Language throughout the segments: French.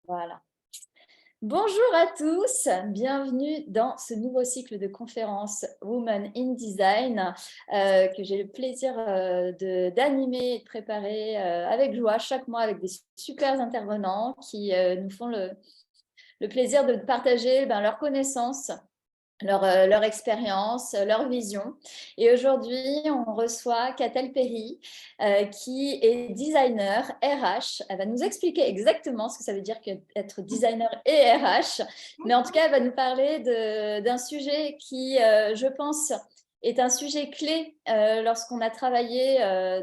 Voilà. Bonjour à tous, bienvenue dans ce nouveau cycle de conférences Women in Design que j'ai le plaisir d'animer et de préparer avec joie chaque mois avec des super intervenants qui nous font le plaisir de partager leurs connaissances, leur expérience, leur vision. Et aujourd'hui, on reçoit Catel Perry, qui est designer RH. Elle va nous expliquer exactement ce que ça veut dire être designer et RH. Mais en tout cas, elle va nous parler d'un sujet qui, je pense, est un sujet clé lorsqu'on a travaillé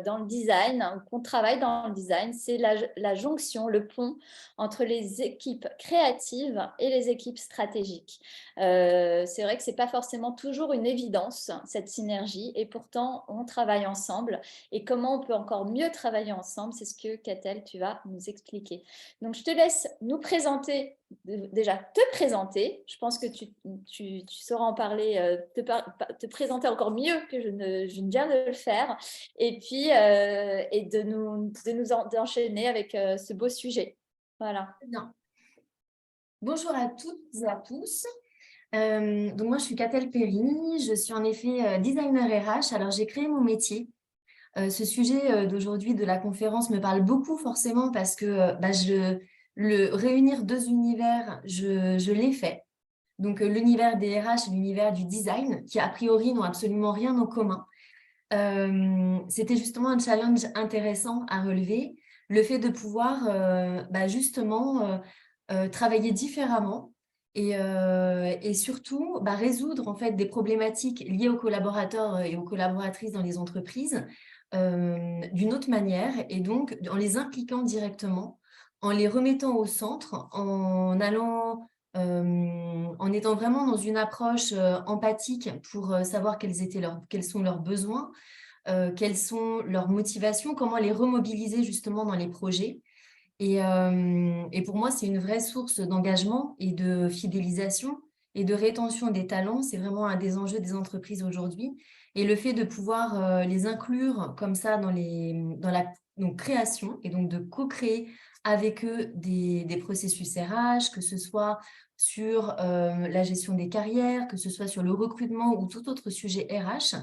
dans le design, ou qu'on travaille dans le design. C'est la jonction, le pont entre les équipes créatives et les équipes stratégiques. C'est vrai que ce n'est pas forcément toujours une évidence, cette synergie, et pourtant, on travaille ensemble. Et comment on peut encore mieux travailler ensemble, c'est ce que, Catel, tu vas nous expliquer. Donc, je te laisse nous présenter, déjà te présenter. Je pense que tu sauras en parler, te présenter encore mieux que je ne viens de le faire, et puis et d'enchaîner avec ce beau sujet. Voilà. Bien. Bonjour à toutes et à tous. Donc moi, je suis Catel Perry. Je suis en effet designer RH. Alors, j'ai créé mon métier. Ce sujet d'aujourd'hui de la conférence me parle beaucoup forcément parce que réunir deux univers, je l'ai fait. Donc, l'univers des RH et l'univers du design, qui a priori n'ont absolument rien en commun. C'était justement un challenge intéressant à relever. Le fait de pouvoir justement travailler différemment et surtout résoudre en fait des problématiques liées aux collaborateurs et aux collaboratrices dans les entreprises d'une autre manière et donc en les impliquant directement, en les remettant au centre, en étant vraiment dans une approche empathique pour savoir quels sont leurs besoins, quelles sont leurs motivations, comment les remobiliser justement dans les projets. Et pour moi, c'est une vraie source d'engagement et de fidélisation et de rétention des talents. C'est vraiment un des enjeux des entreprises aujourd'hui. Et le fait de pouvoir les inclure comme ça dans la donc, création et donc de co-créer avec eux des processus RH, que ce soit sur la gestion des carrières, que ce soit sur le recrutement ou tout autre sujet RH,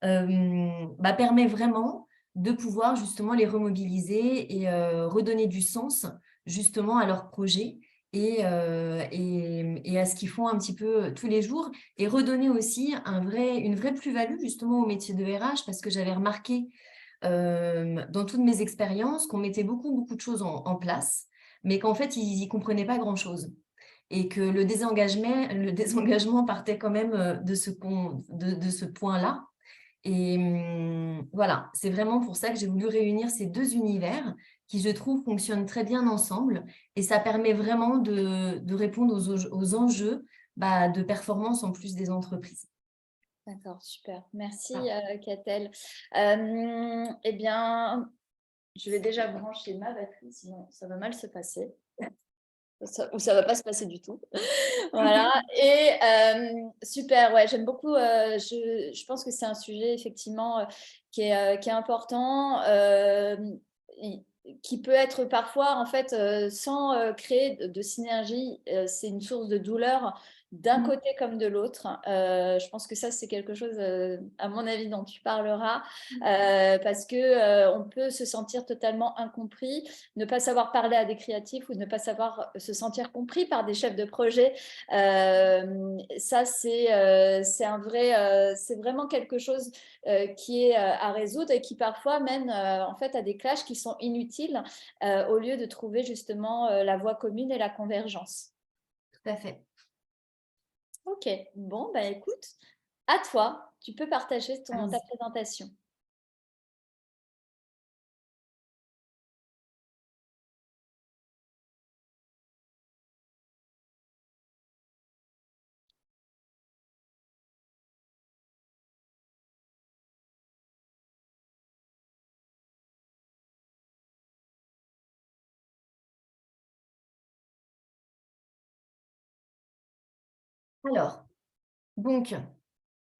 permet vraiment de pouvoir justement les remobiliser et redonner du sens justement à leur projet et à ce qu'ils font un petit peu tous les jours et redonner aussi une vraie plus-value justement au métier de RH parce que j'avais remarqué dans toutes mes expériences qu'on mettait beaucoup de choses en place, mais qu'en fait, ils n'y comprenaient pas grand-chose. Et que le désengagement partait quand même de ce point-là. Et voilà, c'est vraiment pour ça que j'ai voulu réunir ces deux univers qui, je trouve, fonctionnent très bien ensemble. Et ça permet vraiment de répondre aux enjeux de performance en plus des entreprises. D'accord, super. Merci, Voilà. Catel. Eh bien, je vais déjà brancher ma batterie, sinon ça va mal se passer. Ou ça va pas se passer du tout. Voilà. Et super, ouais, j'aime beaucoup. Je pense que c'est un sujet effectivement qui est important, qui peut être parfois en fait sans créer de synergie, c'est une source de douleur d'un côté comme de l'autre. Je pense que ça c'est quelque chose, à mon avis, dont tu parleras, parce que on peut se sentir totalement incompris, ne pas savoir parler à des créatifs ou ne pas savoir se sentir compris par des chefs de projet. Ça, c'est vraiment quelque chose qui est à résoudre et qui parfois mène en fait à des clashs qui sont inutiles au lieu de trouver justement la voie commune et la convergence. Tout à fait. Ok, bon, bah écoute, à toi, tu peux partager ta Allons-y. présentation. Alors, donc,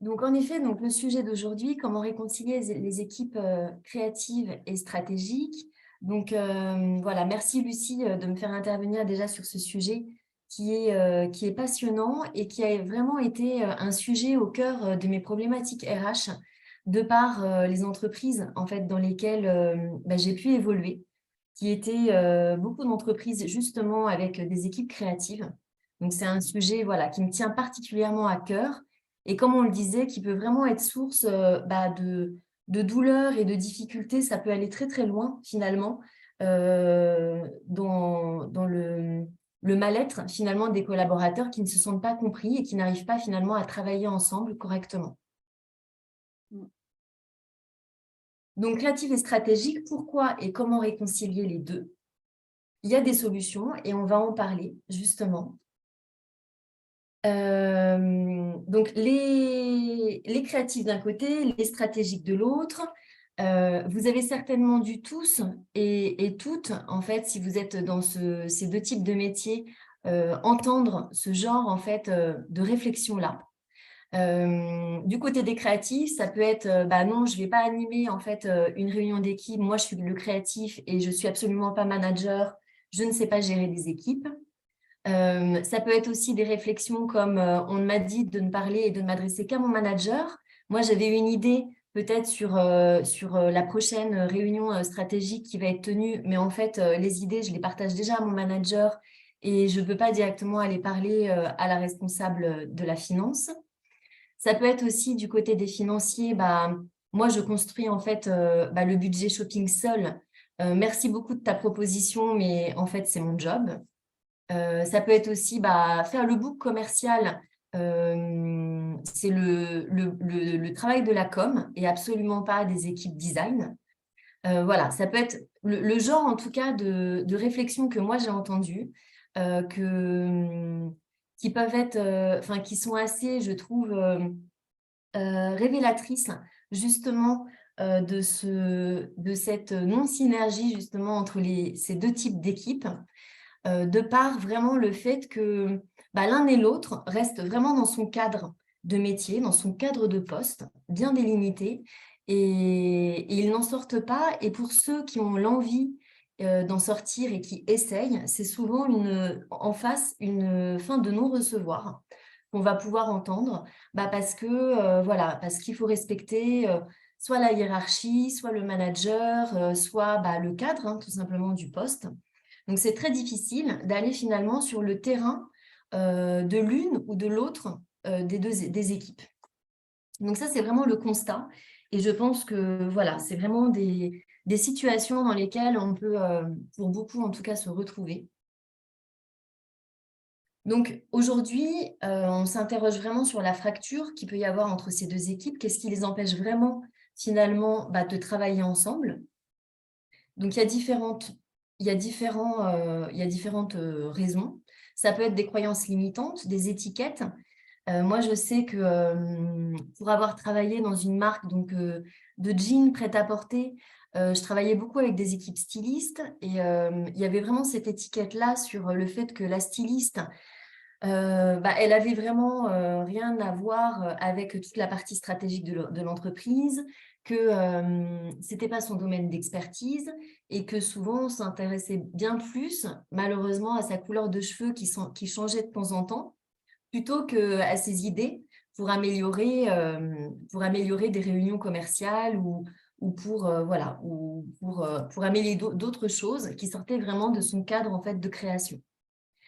en effet, donc, le sujet d'aujourd'hui, comment réconcilier les équipes créatives et stratégiques. Donc, voilà, merci Lucie de me faire intervenir déjà sur ce sujet qui est passionnant et qui a vraiment été un sujet au cœur de mes problématiques RH de par les entreprises en fait, dans lesquelles j'ai pu évoluer, qui étaient beaucoup d'entreprises justement avec des équipes créatives. Donc, c'est un sujet voilà, qui me tient particulièrement à cœur et comme on le disait, qui peut vraiment être source de douleur et de difficultés. Ça peut aller très, très loin finalement dans le mal-être finalement des collaborateurs qui ne se sentent pas compris et qui n'arrivent pas finalement à travailler ensemble correctement. Mm. Donc, créatif et stratégique, pourquoi et comment réconcilier les deux? Il y a des solutions et on va en parler justement. Donc, les créatifs d'un côté, les stratégiques de l'autre. Vous avez certainement dû tous et toutes, en fait, si vous êtes dans ces deux types de métiers, entendre ce genre, en fait, de réflexion-là. Du côté des créatifs, ça peut être non, je ne vais pas animer en fait une réunion d'équipe. Moi, je suis le créatif et je ne suis absolument pas manager. Je ne sais pas gérer des équipes. Ça peut être aussi des réflexions comme on m'a dit de ne parler et de ne m'adresser qu'à mon manager. Moi, j'avais une idée peut-être sur la prochaine réunion stratégique qui va être tenue, mais en fait, les idées, je les partage déjà à mon manager et je ne peux pas directement aller parler à la responsable de la finance. Ça peut être aussi du côté des financiers. Moi, je construis en fait le budget shopping seul. Merci beaucoup de ta proposition, mais en fait, c'est mon job. Ça peut être aussi faire le book commercial. C'est le travail de la com et absolument pas des équipes design. Voilà, ça peut être le genre en tout cas de réflexion que moi j'ai entendu, qui peuvent être, qui sont assez, je trouve, révélatrices justement de cette non-synergie justement entre ces deux types d'équipes. De par vraiment le fait que l'un et l'autre restent vraiment dans son cadre de métier, dans son cadre de poste, bien délimité, et ils n'en sortent pas. Et pour ceux qui ont l'envie d'en sortir et qui essayent, c'est souvent en face une fin de non-recevoir qu'on va pouvoir entendre, parce que parce qu'il faut respecter soit la hiérarchie, soit le manager, soit le cadre, hein, tout simplement du poste. Donc, c'est très difficile d'aller finalement sur le terrain de l'une ou de l'autre des équipes. Donc, ça, c'est vraiment le constat. Et je pense que voilà, c'est vraiment des situations dans lesquelles on peut, pour beaucoup en tout cas, se retrouver. Donc, aujourd'hui, on s'interroge vraiment sur la fracture qu'il peut y avoir entre ces deux équipes. Qu'est-ce qui les empêche vraiment, finalement, de travailler ensemble? Donc, il y a différentes raisons. Ça peut être des croyances limitantes, des étiquettes. Moi, je sais que pour avoir travaillé dans une marque de jeans prêt-à-porter, je travaillais beaucoup avec des équipes stylistes et il y avait vraiment cette étiquette-là sur le fait que la styliste, elle avait vraiment rien à voir avec toute la partie stratégique de l'entreprise, que c'était pas son domaine d'expertise et que souvent on s'intéressait bien plus, malheureusement, à sa couleur de cheveux qui changeait de temps en temps, plutôt qu'à ses idées pour améliorer des réunions commerciales ou pour améliorer d'autres choses qui sortaient vraiment de son cadre en fait de création.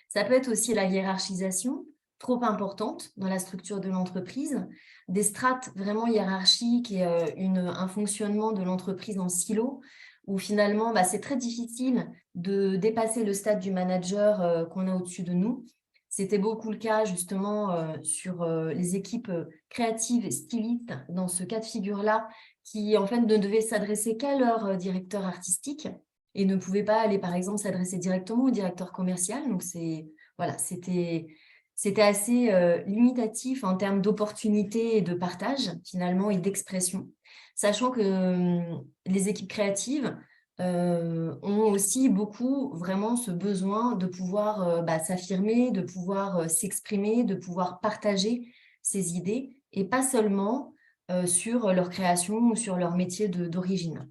Ça peut être aussi la hiérarchisation trop importante dans la structure de l'entreprise, des strates vraiment hiérarchiques et un fonctionnement de l'entreprise en silo, où finalement, c'est très difficile de dépasser le stade du manager qu'on a au-dessus de nous. C'était beaucoup le cas justement sur les équipes créatives et stylistes dans ce cas de figure-là, qui en fait ne devaient s'adresser qu'à leur directeur artistique et ne pouvaient pas aller, par exemple, s'adresser directement au directeur commercial. Donc, c'était assez limitatif en termes d'opportunités et de partage, finalement, et d'expression. Sachant que les équipes créatives ont aussi beaucoup, vraiment, ce besoin de pouvoir s'affirmer, de pouvoir s'exprimer, de pouvoir partager ses idées, et pas seulement sur leur création ou sur leur métier d'origine.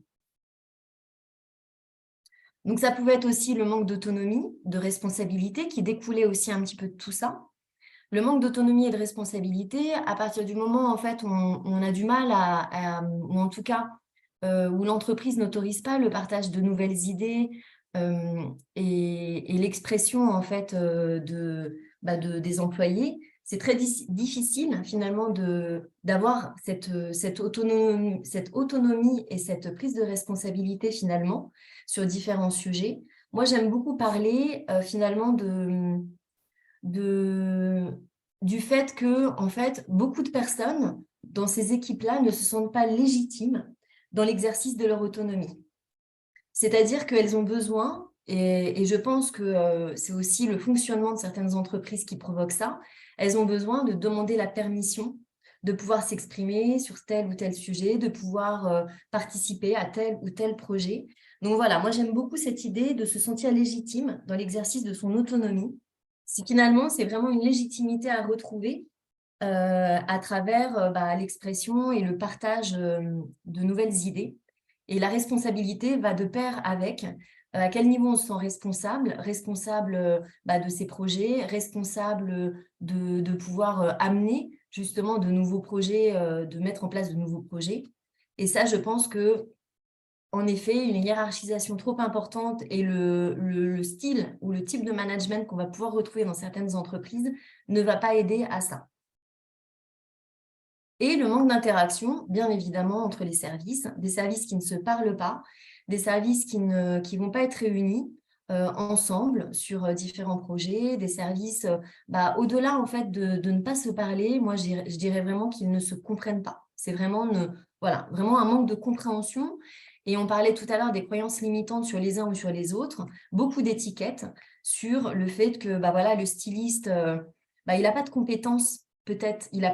Donc, ça pouvait être aussi le manque d'autonomie, de responsabilité qui découlait aussi un petit peu de tout ça. Le manque d'autonomie et de responsabilité, à partir du moment en fait, où on a du mal ou en tout cas, où l'entreprise n'autorise pas le partage de nouvelles idées et l'expression en fait des employés, c'est très difficile finalement d'avoir cette autonomie et cette prise de responsabilité finalement sur différents sujets. Moi, j'aime beaucoup parler finalement du fait que, en fait, beaucoup de personnes dans ces équipes-là ne se sentent pas légitimes dans l'exercice de leur autonomie. C'est-à-dire qu'elles ont besoin, et je pense que c'est aussi le fonctionnement de certaines entreprises qui provoque ça, elles ont besoin de demander la permission de pouvoir s'exprimer sur tel ou tel sujet, de pouvoir participer à tel ou tel projet. Donc voilà, moi j'aime beaucoup cette idée de se sentir légitime dans l'exercice de son autonomie. Finalement, c'est vraiment une légitimité à retrouver à travers l'expression et le partage de nouvelles idées. Et la responsabilité va de pair avec à quel niveau on se sent responsable, de ses projets, responsable de pouvoir amener justement de nouveaux projets, de mettre en place de nouveaux projets. Et ça, je pense que en effet, une hiérarchisation trop importante et le style ou le type de management qu'on va pouvoir retrouver dans certaines entreprises ne va pas aider à ça. Et le manque d'interaction, bien évidemment, entre les services, des services qui ne se parlent pas, des services qui ne vont pas être réunis ensemble sur différents projets, des services, au-delà en fait de ne pas se parler, moi je dirais vraiment qu'ils ne se comprennent pas. C'est vraiment, vraiment un manque de compréhension. Et on parlait tout à l'heure des croyances limitantes sur les uns ou sur les autres, beaucoup d'étiquettes sur le fait que le styliste, il n'a pas de compétences. Peut-être, il n'a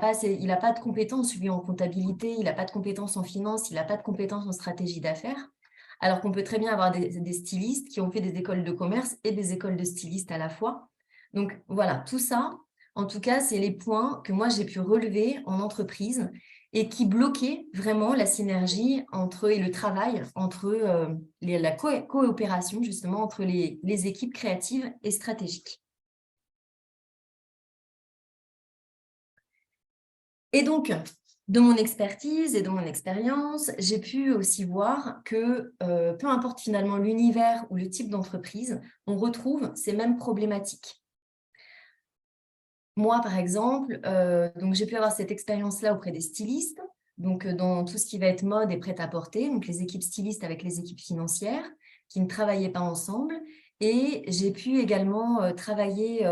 pas de compétences, lui, en comptabilité, il n'a pas de compétences en finance, il n'a pas de compétences en stratégie d'affaires, alors qu'on peut très bien avoir des stylistes qui ont fait des écoles de commerce et des écoles de stylistes à la fois. Donc, voilà, tout ça, en tout cas, c'est les points que moi, j'ai pu relever en entreprise et qui bloquaient vraiment la synergie et le travail entre la coopération, justement, entre les équipes créatives et stratégiques. Et donc, de mon expertise et de mon expérience, j'ai pu aussi voir que peu importe finalement l'univers ou le type d'entreprise, on retrouve ces mêmes problématiques. Moi, par exemple, donc j'ai pu avoir cette expérience-là auprès des stylistes, donc dans tout ce qui va être mode et prêt-à-porter, donc les équipes stylistes avec les équipes financières qui ne travaillaient pas ensemble. Et j'ai pu également travailler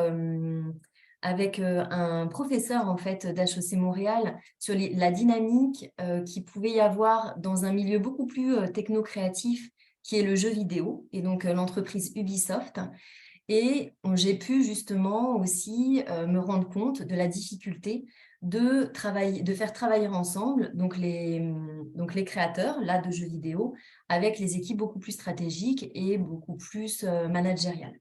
avec un professeur en fait d'HEC Montréal sur la dynamique qu'il pouvait y avoir dans un milieu beaucoup plus techno-créatif qui est le jeu vidéo, et donc l'entreprise Ubisoft. Et j'ai pu justement aussi me rendre compte de la difficulté de faire travailler ensemble donc les créateurs là, de jeux vidéo avec les équipes beaucoup plus stratégiques et beaucoup plus managériales.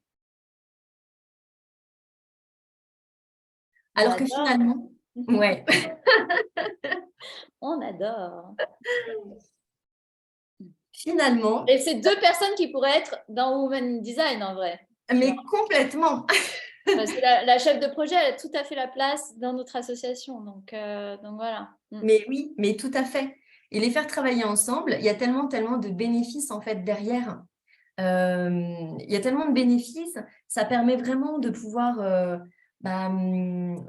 Alors que finalement, ouais. On adore. Finalement. Et c'est deux personnes qui pourraient être dans Women in Design en vrai. Mais complètement. Parce que la chef de projet, elle a tout à fait la place dans notre association. Donc voilà. Mais oui, mais tout à fait. Et les faire travailler ensemble, il y a tellement de bénéfices en fait derrière. Il y a tellement de bénéfices, ça permet vraiment de pouvoir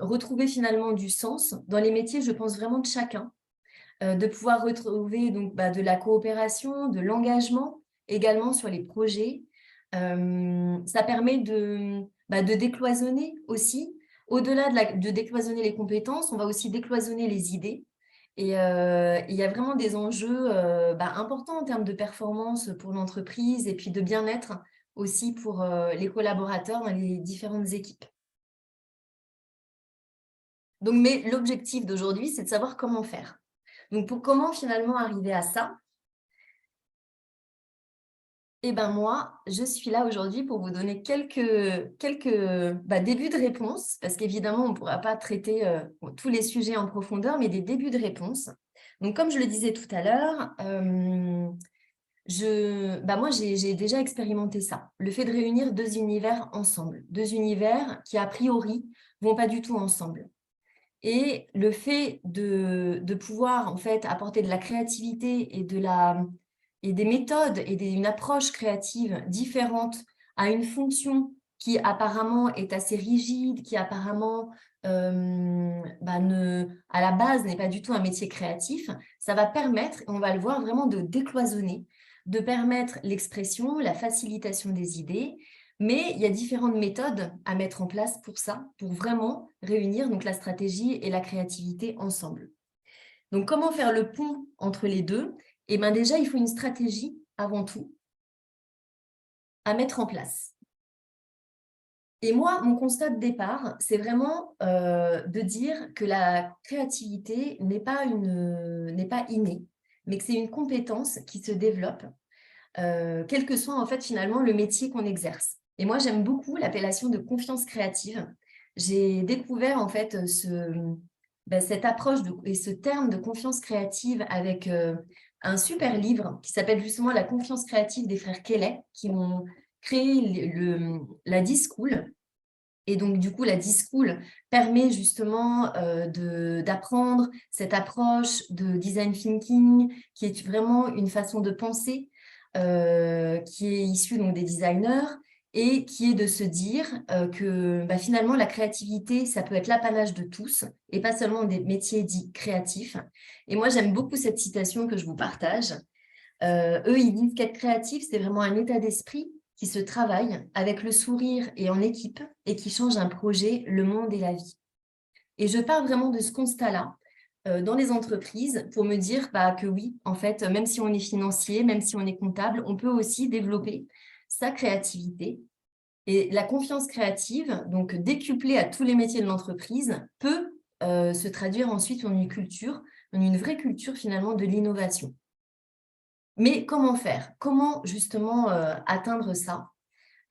retrouver finalement du sens dans les métiers, je pense vraiment de chacun, de pouvoir retrouver donc, de la coopération, de l'engagement également sur les projets. Ça permet de décloisonner aussi. Au-delà de décloisonner les compétences, on va aussi décloisonner les idées. Et il y a vraiment des enjeux importants en termes de performance pour l'entreprise et puis de bien-être aussi pour les collaborateurs dans les différentes équipes. Donc, mais l'objectif d'aujourd'hui, c'est de savoir comment faire. Donc, comment finalement arriver à ça? Eh bien, moi, je suis là aujourd'hui pour vous donner quelques débuts de réponse, parce qu'évidemment, on ne pourra pas traiter tous les sujets en profondeur, mais des débuts de réponse. Donc, comme je le disais tout à l'heure, Moi, j'ai déjà expérimenté ça. Le fait de réunir deux univers ensemble, deux univers qui, a priori, vont pas du tout ensemble. Et le fait de pouvoir, en fait, apporter de la créativité et des méthodes et une approche créative différente à une fonction qui apparemment est assez rigide, qui apparemment à la base n'est pas du tout un métier créatif, ça va permettre, et on va le voir vraiment, de décloisonner, de permettre l'expression, la facilitation des idées, mais il y a différentes méthodes à mettre en place pour ça, pour vraiment réunir donc la stratégie et la créativité ensemble. Donc, comment faire le pont entre les deux? Eh bien, déjà, il faut une stratégie avant tout à mettre en place. Et moi, mon constat de départ, c'est vraiment de dire que la créativité n'est pas innée, mais que c'est une compétence qui se développe, quel que soit en fait finalement le métier qu'on exerce. Et moi, j'aime beaucoup l'appellation de confiance créative. J'ai découvert en fait cette approche et ce terme de confiance créative avec un super livre qui s'appelle justement La confiance créative des frères Kelly, qui ont créé la D-School. Et donc, du coup, la D-School permet justement d'apprendre cette approche de design thinking, qui est vraiment une façon de penser qui est issue donc, des designers et qui est de se dire que finalement, la créativité, ça peut être l'apanage de tous et pas seulement des métiers dits créatifs. Et moi, j'aime beaucoup cette citation que je vous partage. Eux, ils disent qu'être créatif, c'est vraiment un état d'esprit qui se travaille avec le sourire et en équipe et qui change un projet, le monde et la vie. Et je pars vraiment de ce constat-là dans les entreprises pour me dire que oui, en fait, même si on est financier, même si on est comptable, on peut aussi développer sa créativité. Et la confiance créative, donc décuplée à tous les métiers de l'entreprise, peut se traduire ensuite en une vraie culture finalement de l'innovation. Mais comment faire? Comment justement atteindre ça?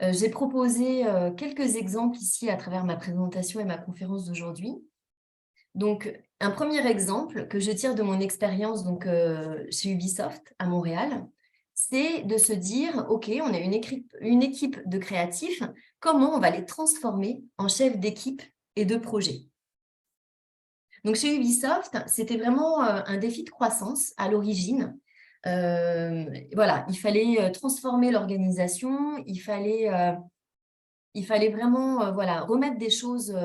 J'ai proposé quelques exemples ici à travers ma présentation et ma conférence d'aujourd'hui. Donc, un premier exemple que je tire de mon expérience chez Ubisoft à Montréal, c'est de se dire, OK, on a une équipe de créatifs, comment on va les transformer en chefs d'équipe et de projet? Donc, chez Ubisoft, c'était vraiment un défi de croissance à l'origine. Voilà, il fallait transformer l'organisation, il fallait vraiment remettre des choses,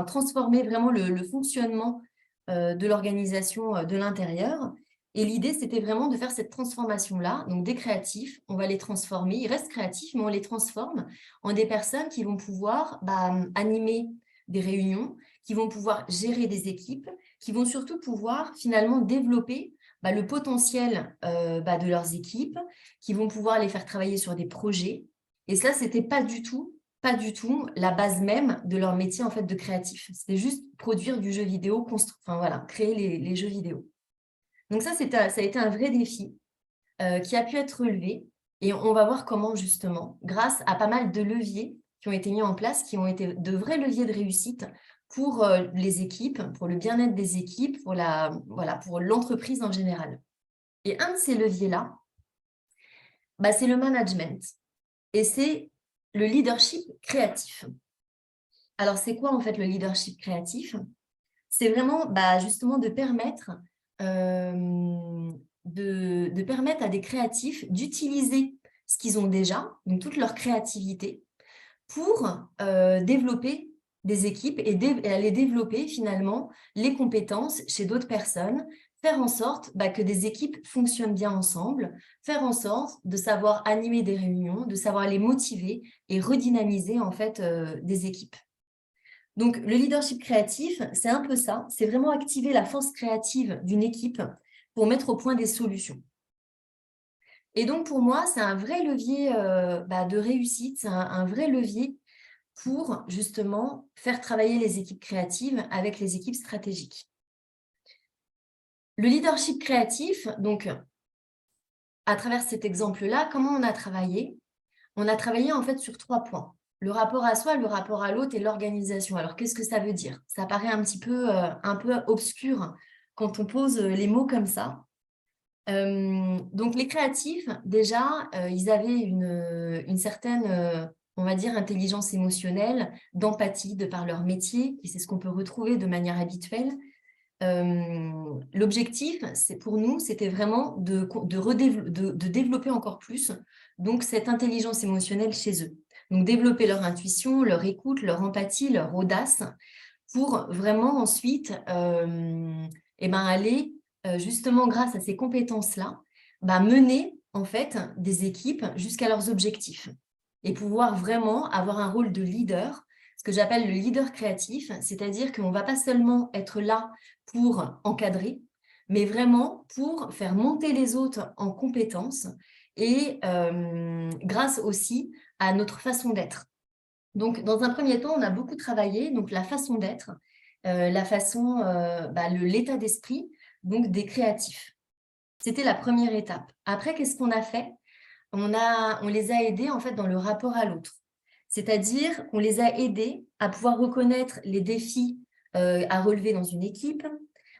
transformer vraiment le fonctionnement de l'organisation de l'intérieur. Et l'idée, c'était vraiment de faire cette transformation-là. Donc, des créatifs, on va les transformer. Ils restent créatifs, mais on les transforme en des personnes qui vont pouvoir animer des réunions, qui vont pouvoir gérer des équipes, qui vont surtout pouvoir finalement développer le potentiel de leurs équipes, qui vont pouvoir les faire travailler sur des projets. Et ça, c'était pas du tout la base même de leur métier en fait de créatif. C'était juste produire du jeu vidéo, créer les jeux vidéo. Donc ça a été un vrai défi qui a pu être relevé. Et on va voir comment justement, grâce à pas mal de leviers qui ont été mis en place, qui ont été de vrais leviers de réussite pour les équipes, pour le bien-être des équipes, pour l'entreprise en général. Et un de ces leviers-là, c'est le management. Et c'est le leadership créatif. Alors, c'est quoi en fait le leadership créatif? C'est vraiment justement de permettre, de permettre à des créatifs d'utiliser ce qu'ils ont déjà, donc toute leur créativité, pour développer des équipes et aller développer finalement les compétences chez d'autres personnes, faire en sorte que des équipes fonctionnent bien ensemble, faire en sorte de savoir animer des réunions, de savoir les motiver et redynamiser en fait des équipes. Donc, le leadership créatif, c'est un peu ça, c'est vraiment activer la force créative d'une équipe pour mettre au point des solutions. Et donc, pour moi, c'est un vrai levier de réussite, c'est un vrai levier pour justement faire travailler les équipes créatives avec les équipes stratégiques. Le leadership créatif, donc, à travers cet exemple-là, comment on a travaillé? On a travaillé en fait sur 3 points. Le rapport à soi, le rapport à l'autre et l'organisation. Alors, qu'est-ce que ça veut dire? Ça paraît un peu obscur quand on pose les mots comme ça. Donc, les créatifs, déjà, ils avaient une certaine, on va dire, intelligence émotionnelle, d'empathie de par leur métier, et c'est ce qu'on peut retrouver de manière habituelle. L'objectif, pour nous, c'était vraiment de développer encore plus donc, cette intelligence émotionnelle chez eux. Donc, développer leur intuition, leur écoute, leur empathie, leur audace, pour vraiment ensuite aller justement grâce à ces compétences-là, mener en fait des équipes jusqu'à leurs objectifs et pouvoir vraiment avoir un rôle de leader, ce que j'appelle le leader créatif, c'est-à-dire qu'on ne va pas seulement être là pour encadrer, mais vraiment pour faire monter les autres en compétences et grâce aussi à notre façon d'être. Donc, dans un premier temps, on a beaucoup travaillé donc la façon d'être, la façon, l'état d'esprit donc des créatifs. C'était la première étape. Après, qu'est-ce qu'on a fait? On les a aidés en fait dans le rapport à l'autre. C'est-à-dire qu'on les a aidés à pouvoir reconnaître les défis à relever dans une équipe.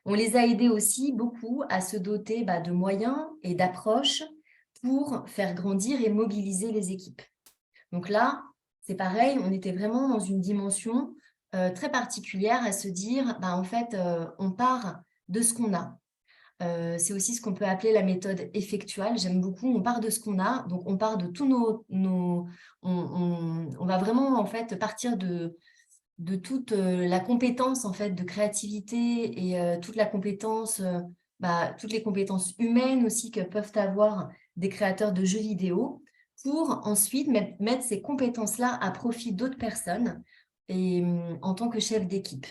On les a aidés aussi beaucoup à se doter de moyens et d'approches pour faire grandir et mobiliser les équipes. Donc là, c'est pareil, on était vraiment dans une dimension très particulière à se dire, en fait, on part de ce qu'on a. C'est aussi ce qu'on peut appeler la méthode effectuelle. J'aime beaucoup, on part de ce qu'on a, donc on part de tous on va vraiment en fait partir de toute la compétence en fait de créativité et toute la compétence, toutes les compétences humaines aussi que peuvent avoir des créateurs de jeux vidéo pour ensuite mettre ces compétences-là à profit d'autres personnes et en tant que chef d'équipe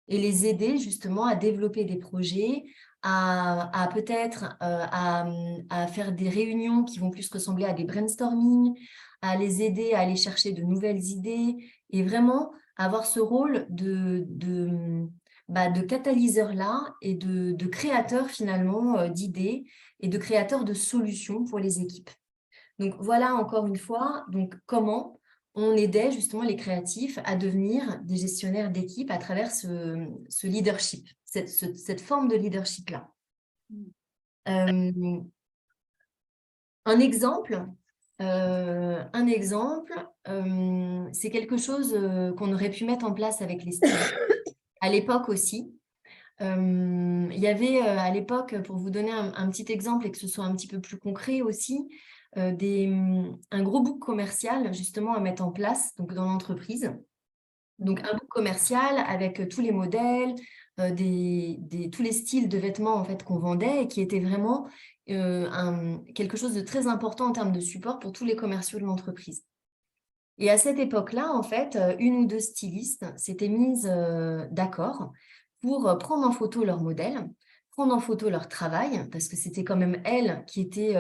et les aider justement à développer des projets, à peut-être à faire des réunions qui vont plus ressembler à des brainstorming, à les aider à aller chercher de nouvelles idées et vraiment avoir ce rôle de catalyseur-là et de créateur finalement d'idées et de créateur de solutions pour les équipes. Donc voilà encore une fois, donc comment on aidait justement les créatifs à devenir des gestionnaires d'équipe à travers ce leadership, cette forme de leadership-là. Un exemple, c'est quelque chose qu'on aurait pu mettre en place avec les stylistes. À l'époque aussi, il y avait à l'époque, pour vous donner un petit exemple et que ce soit un petit peu plus concret aussi, un gros book commercial justement à mettre en place donc dans l'entreprise. Donc un book commercial avec tous les modèles, tous les styles de vêtements en fait qu'on vendait et qui était vraiment quelque chose de très important en termes de support pour tous les commerciaux de l'entreprise. Et à cette époque-là, en fait, une ou deux stylistes s'étaient mises d'accord pour prendre en photo leur modèle, prendre en photo leur travail, parce que c'était quand même elles qui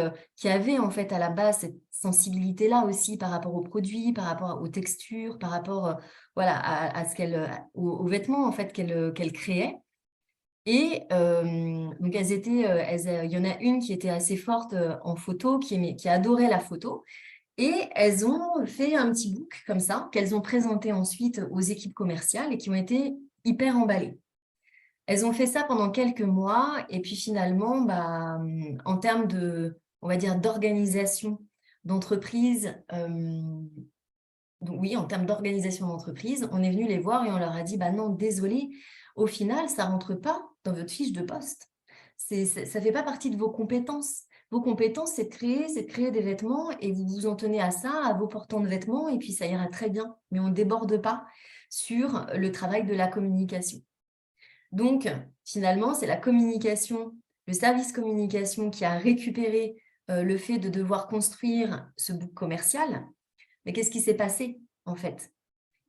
avaient en fait à la base cette sensibilité-là aussi par rapport aux produits, par rapport aux textures, par rapport à aux vêtements en fait qu'elles créaient. Et donc il y en a une qui était assez forte en photo, qui adorait la photo. Et elles ont fait un petit book comme ça, qu'elles ont présenté ensuite aux équipes commerciales et qui ont été hyper emballées. Elles ont fait ça pendant quelques mois et puis finalement, en termes on va dire, d'organisation d'entreprise, donc oui, en termes d'organisation d'entreprise, on est venu les voir et on leur a dit, non, désolé, au final, ça ne rentre pas dans votre fiche de poste. Ça ne fait pas partie de vos compétences. Vos compétences, c'est de créer des vêtements et vous vous en tenez à ça, à vos portants de vêtements, et puis ça ira très bien. Mais on ne déborde pas sur le travail de la communication. Donc, finalement, c'est la communication, le service communication qui a récupéré le fait de devoir construire ce book commercial. Mais qu'est-ce qui s'est passé, en fait?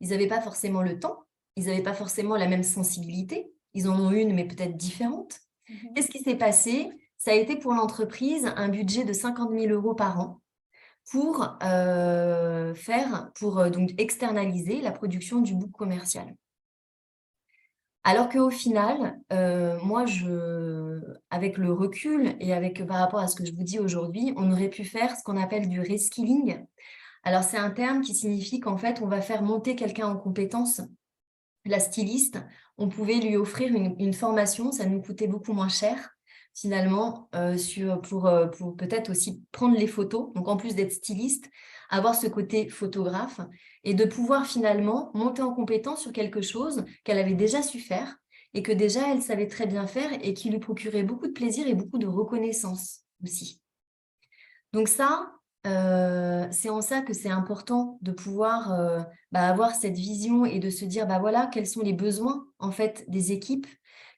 Ils n'avaient pas forcément le temps, ils n'avaient pas forcément la même sensibilité, ils en ont une, mais peut-être différente. Qu'est-ce qui s'est passé? Ça a été pour l'entreprise un budget de 50 000 € par an pour donc externaliser la production du book commercial. Alors qu'au final, moi, avec le recul et par rapport à ce que je vous dis aujourd'hui, on aurait pu faire ce qu'on appelle du reskilling. Alors, c'est un terme qui signifie qu'en fait, on va faire monter quelqu'un en compétence. La styliste, on pouvait lui offrir une formation, ça nous coûtait beaucoup moins cher finalement, pour peut-être aussi prendre les photos. Donc, en plus d'être styliste, avoir ce côté photographe et de pouvoir finalement monter en compétence sur quelque chose qu'elle avait déjà su faire et que déjà elle savait très bien faire et qui lui procurait beaucoup de plaisir et beaucoup de reconnaissance aussi. Donc ça, c'est en ça que c'est important de pouvoir avoir cette vision et de se dire, voilà, quels sont les besoins en fait des équipes,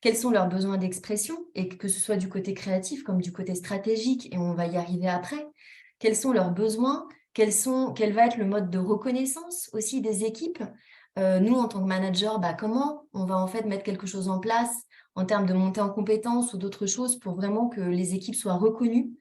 quels sont leurs besoins d'expression, et que ce soit du côté créatif comme du côté stratégique, et on va y arriver après, quels sont leurs besoins, quel va être le mode de reconnaissance aussi des équipes. Nous, en tant que manager, comment on va en fait mettre quelque chose en place en termes de montée en compétences ou d'autres choses pour vraiment que les équipes soient reconnues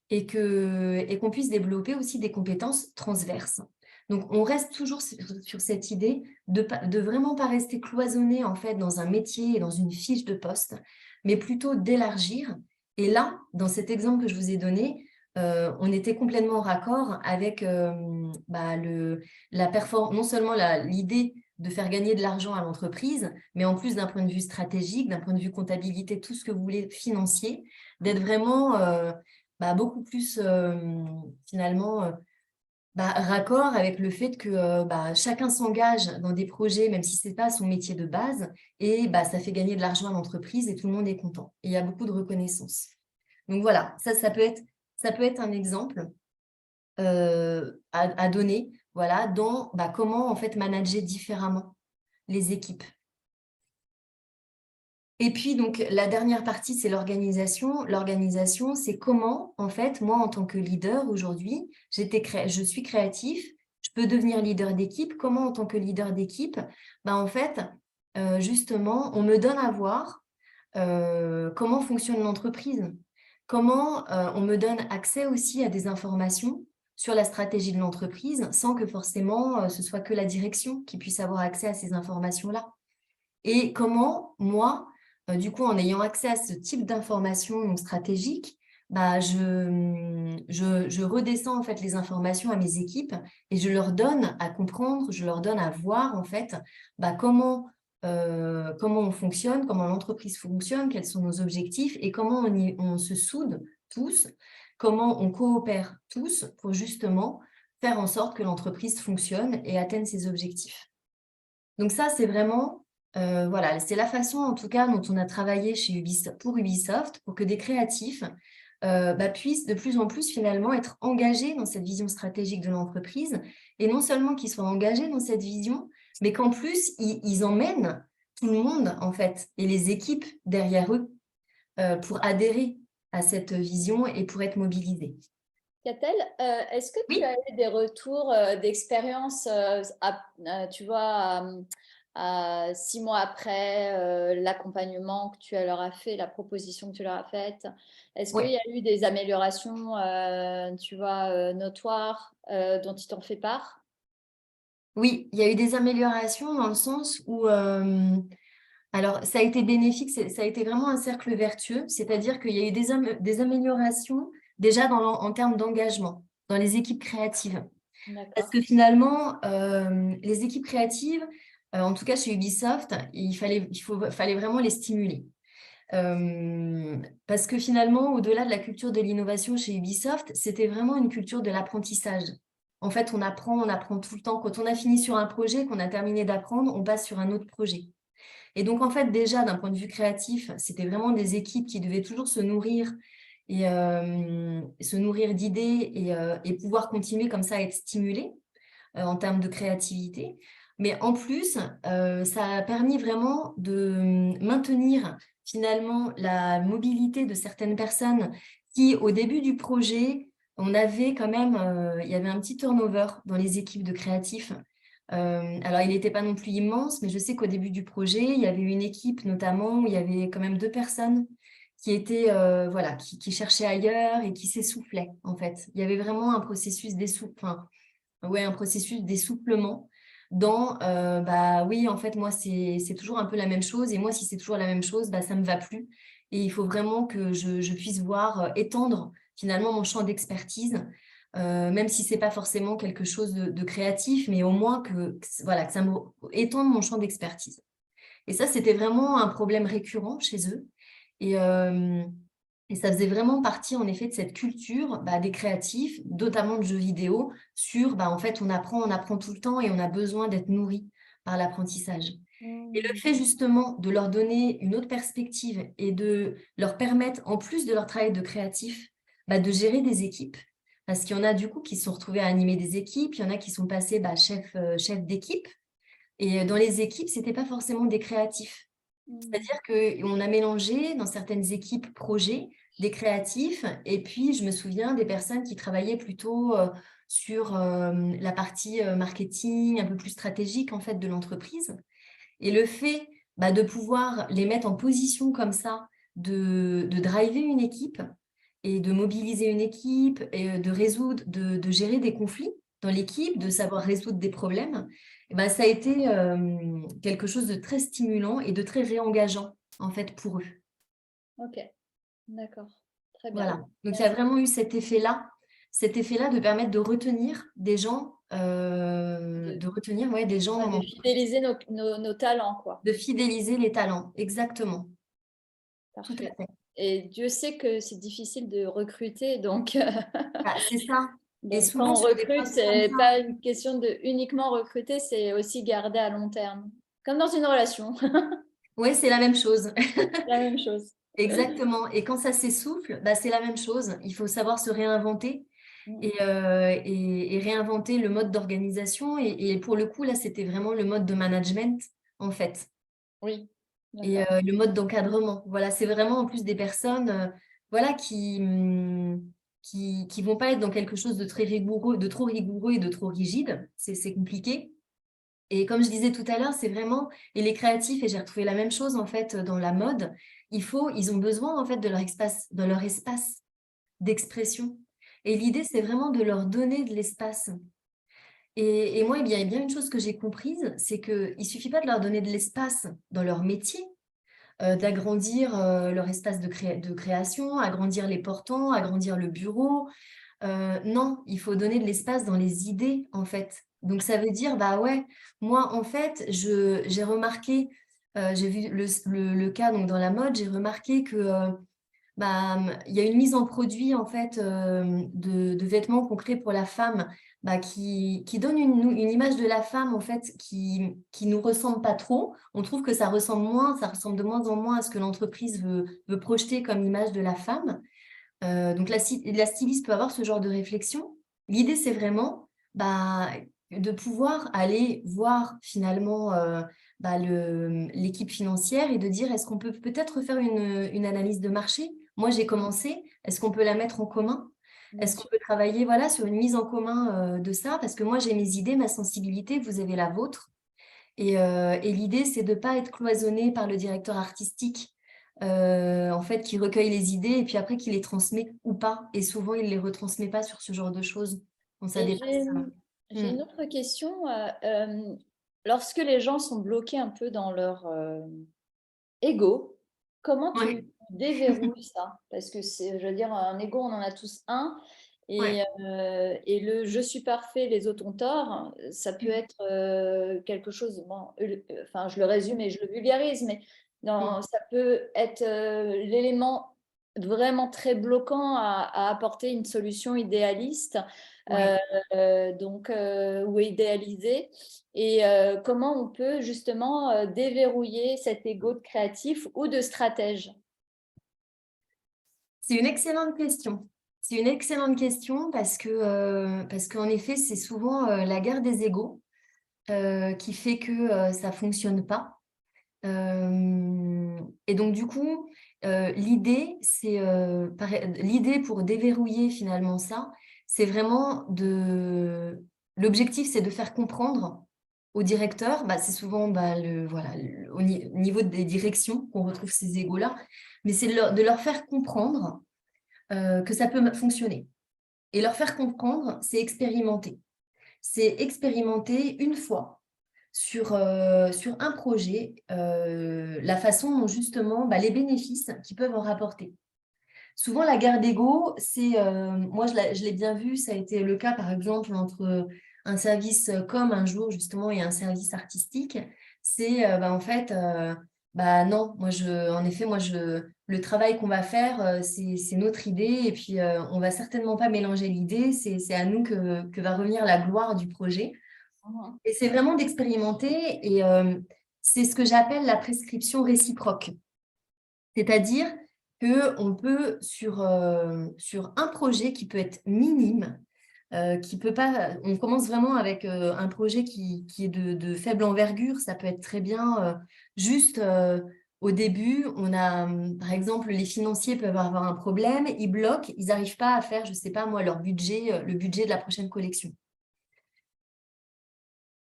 et qu'on puisse développer aussi des compétences transverses. Donc, on reste toujours sur cette idée de vraiment pas rester cloisonné en fait dans un métier et dans une fiche de poste, mais plutôt d'élargir. Et là, dans cet exemple que je vous ai donné, on était complètement raccord avec non seulement l'idée de faire gagner de l'argent à l'entreprise, mais en plus d'un point de vue stratégique, d'un point de vue comptabilité, tout ce que vous voulez, financier, d'être vraiment beaucoup plus finalement raccord avec le fait que chacun s'engage dans des projets, même si ce n'est pas son métier de base, et ça fait gagner de l'argent à l'entreprise et tout le monde est content. Et il y a beaucoup de reconnaissance. Donc voilà, ça peut être un exemple à donner, voilà, dans comment en fait manager différemment les équipes. Et puis, donc, la dernière partie, c'est l'organisation. L'organisation, c'est comment, en fait, moi, en tant que leader aujourd'hui, je suis créatif, je peux devenir leader d'équipe. Comment, en tant que leader d'équipe, en fait, justement, on me donne à voir comment fonctionne l'entreprise, comment on me donne accès aussi à des informations sur la stratégie de l'entreprise, sans que forcément ce soit que la direction qui puisse avoir accès à ces informations-là. Et comment, moi, du coup, en ayant accès à ce type d'informations stratégiques, je redescends en fait les informations à mes équipes et je leur donne à comprendre, je leur donne à voir en fait comment on fonctionne, comment l'entreprise fonctionne, quels sont nos objectifs et comment on se soude tous, comment on coopère tous pour justement faire en sorte que l'entreprise fonctionne et atteigne ses objectifs. Donc ça, c'est vraiment, voilà, c'est la façon en tout cas dont on a travaillé pour Ubisoft, pour que des créatifs puissent de plus en plus finalement être engagés dans cette vision stratégique de l'entreprise, et non seulement qu'ils soient engagés dans cette vision, mais qu'en plus, ils emmènent tout le monde en fait, et les équipes derrière eux, pour adhérer à cette vision et pour être mobilisés. Catel, est-ce que tu Oui. as eu des retours d'expérience, tu vois, à 6 mois après l'accompagnement que tu leur as fait, la proposition que tu leur as faite? Est-ce qu'il y Ouais. a eu des améliorations, tu vois, notoires dont ils t'ont fait part? Oui, il y a eu des améliorations dans le sens où alors, ça a été bénéfique, ça a été vraiment un cercle vertueux, c'est-à-dire qu'il y a eu des améliorations déjà en termes d'engagement dans les équipes créatives. Parce D'accord. que finalement, les équipes créatives, en tout cas chez Ubisoft, il fallait vraiment les stimuler. Parce que finalement, au-delà de la culture de l'innovation chez Ubisoft, c'était vraiment une culture de l'apprentissage. En fait, on apprend tout le temps. Quand on a fini sur un projet, qu'on a terminé d'apprendre, on passe sur un autre projet. Et donc, en fait, déjà, d'un point de vue créatif, c'était vraiment des équipes qui devaient toujours se nourrir d'idées et pouvoir continuer comme ça à être stimulées en termes de créativité. Mais en plus, ça a permis vraiment de maintenir finalement la mobilité de certaines personnes qui, au début du projet, on avait quand même, il y avait un petit turnover dans les équipes de créatifs. Alors, il n'était pas non plus immense, mais je sais qu'au début du projet, il y avait une équipe notamment où il y avait quand même 2 personnes qui étaient, voilà, qui cherchaient ailleurs et qui s'essoufflaient, en fait. Il y avait vraiment un processus un processus d'essoufflement dans, oui, en fait, moi, c'est toujours un peu la même chose. Et moi, si c'est toujours la même chose, ça ne me va plus. Et il faut vraiment que je puisse voir étendre finalement mon champ d'expertise, même si ce n'est pas forcément quelque chose de créatif, mais au moins voilà, que ça me étende mon champ d'expertise. Et ça, c'était vraiment un problème récurrent chez eux. Et Et ça faisait vraiment partie, en effet, de cette culture des créatifs, notamment de jeux vidéo, sur, en fait, on apprend tout le temps et on a besoin d'être nourri par l'apprentissage. Et le Mm. fait justement de leur donner une autre perspective et de leur permettre, en plus de leur travail de créatif, de gérer des équipes, parce qu'il y en a du coup qui se sont retrouvés à animer des équipes, il y en a qui sont passés chef d'équipe, et dans les équipes, c'était pas forcément des créatifs. Mm. C'est-à-dire qu'on a mélangé dans certaines équipes projets des créatifs, et puis je me souviens des personnes qui travaillaient plutôt sur la partie marketing, un peu plus stratégique en fait de l'entreprise. Et le fait de pouvoir les mettre en position comme ça, de driver une équipe et de mobiliser une équipe et de résoudre, de gérer des conflits dans l'équipe, de savoir résoudre des problèmes, ça a été quelque chose de très stimulant et de très réengageant en fait pour eux. Ok, d'accord, très bien. Voilà. Donc il y a Merci. vraiment eu cet effet-là de permettre de retenir des gens, De, dans ouais, de l'entreprise, fidéliser nos talents, quoi. de fidéliser les talents. Exactement. Tout à Parfait. fait. Et Dieu sait que c'est difficile de recruter, donc, C'est ça. Et donc souvent quand on sur des recrute, postes comme c'est ça, pas une question de uniquement recruter, c'est aussi garder à long terme. Comme dans une relation, ouais, c'est la même chose. la même chose. Exactement. Et quand ça s'essouffle, c'est la même chose. Il faut savoir se réinventer Mm. et réinventer le mode d'organisation. Et pour le coup, là, c'était vraiment le mode de management, en fait. Oui, Et d'accord. le mode d'encadrement. Voilà, c'est vraiment en plus des personnes voilà, qui vont pas être dans quelque chose de très rigoureux, de trop rigoureux et de trop rigide. C'est compliqué. Et comme je disais tout à l'heure, c'est vraiment, et les créatifs, et j'ai retrouvé la même chose en fait dans la mode, ils ont besoin en fait de leur espace d'expression. Et l'idée, c'est vraiment de leur donner de l'espace. Et moi, il y a bien une chose que j'ai comprise, c'est qu'il ne suffit pas de leur donner de l'espace dans leur métier, d'agrandir leur espace de création, agrandir les portants, agrandir le bureau. Non, il faut donner de l'espace dans les idées, en fait. Donc, ça veut dire, ouais, moi, en fait, j'ai remarqué, j'ai vu le cas donc, dans la mode, j'ai remarqué que il y a une mise en produit, en fait, de vêtements qu'on crée pour la femme, qui donne une image de la femme, en fait, qui nous ressemble pas trop. On trouve que ça ressemble de moins en moins à ce que l'entreprise veut projeter comme image de la femme. Donc, la styliste peut avoir ce genre de réflexion. L'idée, c'est vraiment de pouvoir aller voir finalement l'équipe financière et de dire est-ce qu'on peut peut-être faire une analyse de marché? Moi, j'ai commencé. Est-ce qu'on peut la mettre en commun? Bien Est-ce qu'on sûr. peut travailler voilà, sur une mise en commun de ça? Parce que moi, j'ai mes idées, ma sensibilité, vous avez la vôtre. Et l'idée, c'est de ne pas être cloisonné par le directeur artistique, en fait, qui recueille les idées et puis après qui les transmet ou pas. Et souvent, il ne les retransmet pas sur ce genre de choses. Quand ça Et dépasse ça. j'ai Mm. une autre question. Lorsque les gens sont bloqués un peu dans leur ego, comment tu Ouais, déverrouilles ça? Parce que c'est, je veux dire, un ego, on en a tous un. ouais. Et le je suis parfait, les autres ont tort, ça peut Mm. être quelque chose, bon, enfin je le résume et je le vulgarise, mais Mm. ça peut être l'élément vraiment très bloquant à apporter une solution idéaliste, Ouais. ou idéalisée. Et comment on peut justement déverrouiller cet ego de créatif ou de stratège? C'est une excellente question. C'est une excellente question parce qu'en effet, c'est souvent la guerre des égos qui fait que ça ne fonctionne pas. Et donc, du coup, l'idée pour déverrouiller finalement ça, c'est vraiment l'objectif, c'est de faire comprendre au directeur, c'est souvent au niveau des directions qu'on retrouve ces égos-là, mais c'est de leur faire comprendre que ça peut fonctionner. Et leur faire comprendre, c'est expérimenter. C'est expérimenter une fois sur un projet, la façon dont justement les bénéfices qu'ils peuvent en rapporter. Souvent, la guerre d'ego, moi je l'ai bien vu, ça a été le cas par exemple entre un service com un jour justement et un service artistique. C'est en fait, non, en effet, moi le travail qu'on va faire, c'est notre idée et puis on va certainement pas mélanger l'idée. C'est à nous que va revenir la gloire du projet. Mhm. Et c'est vraiment d'expérimenter et c'est ce que j'appelle la prescription réciproque. C'est-à-dire qu'on peut, sur un projet qui peut être minime, qui peut pas, on commence vraiment avec un projet qui est de faible envergure, ça peut être très bien juste au début, on a, par exemple, les financiers peuvent avoir un problème, ils bloquent, ils n'arrivent pas à faire, je ne sais pas moi, leur budget, le budget de la prochaine collection.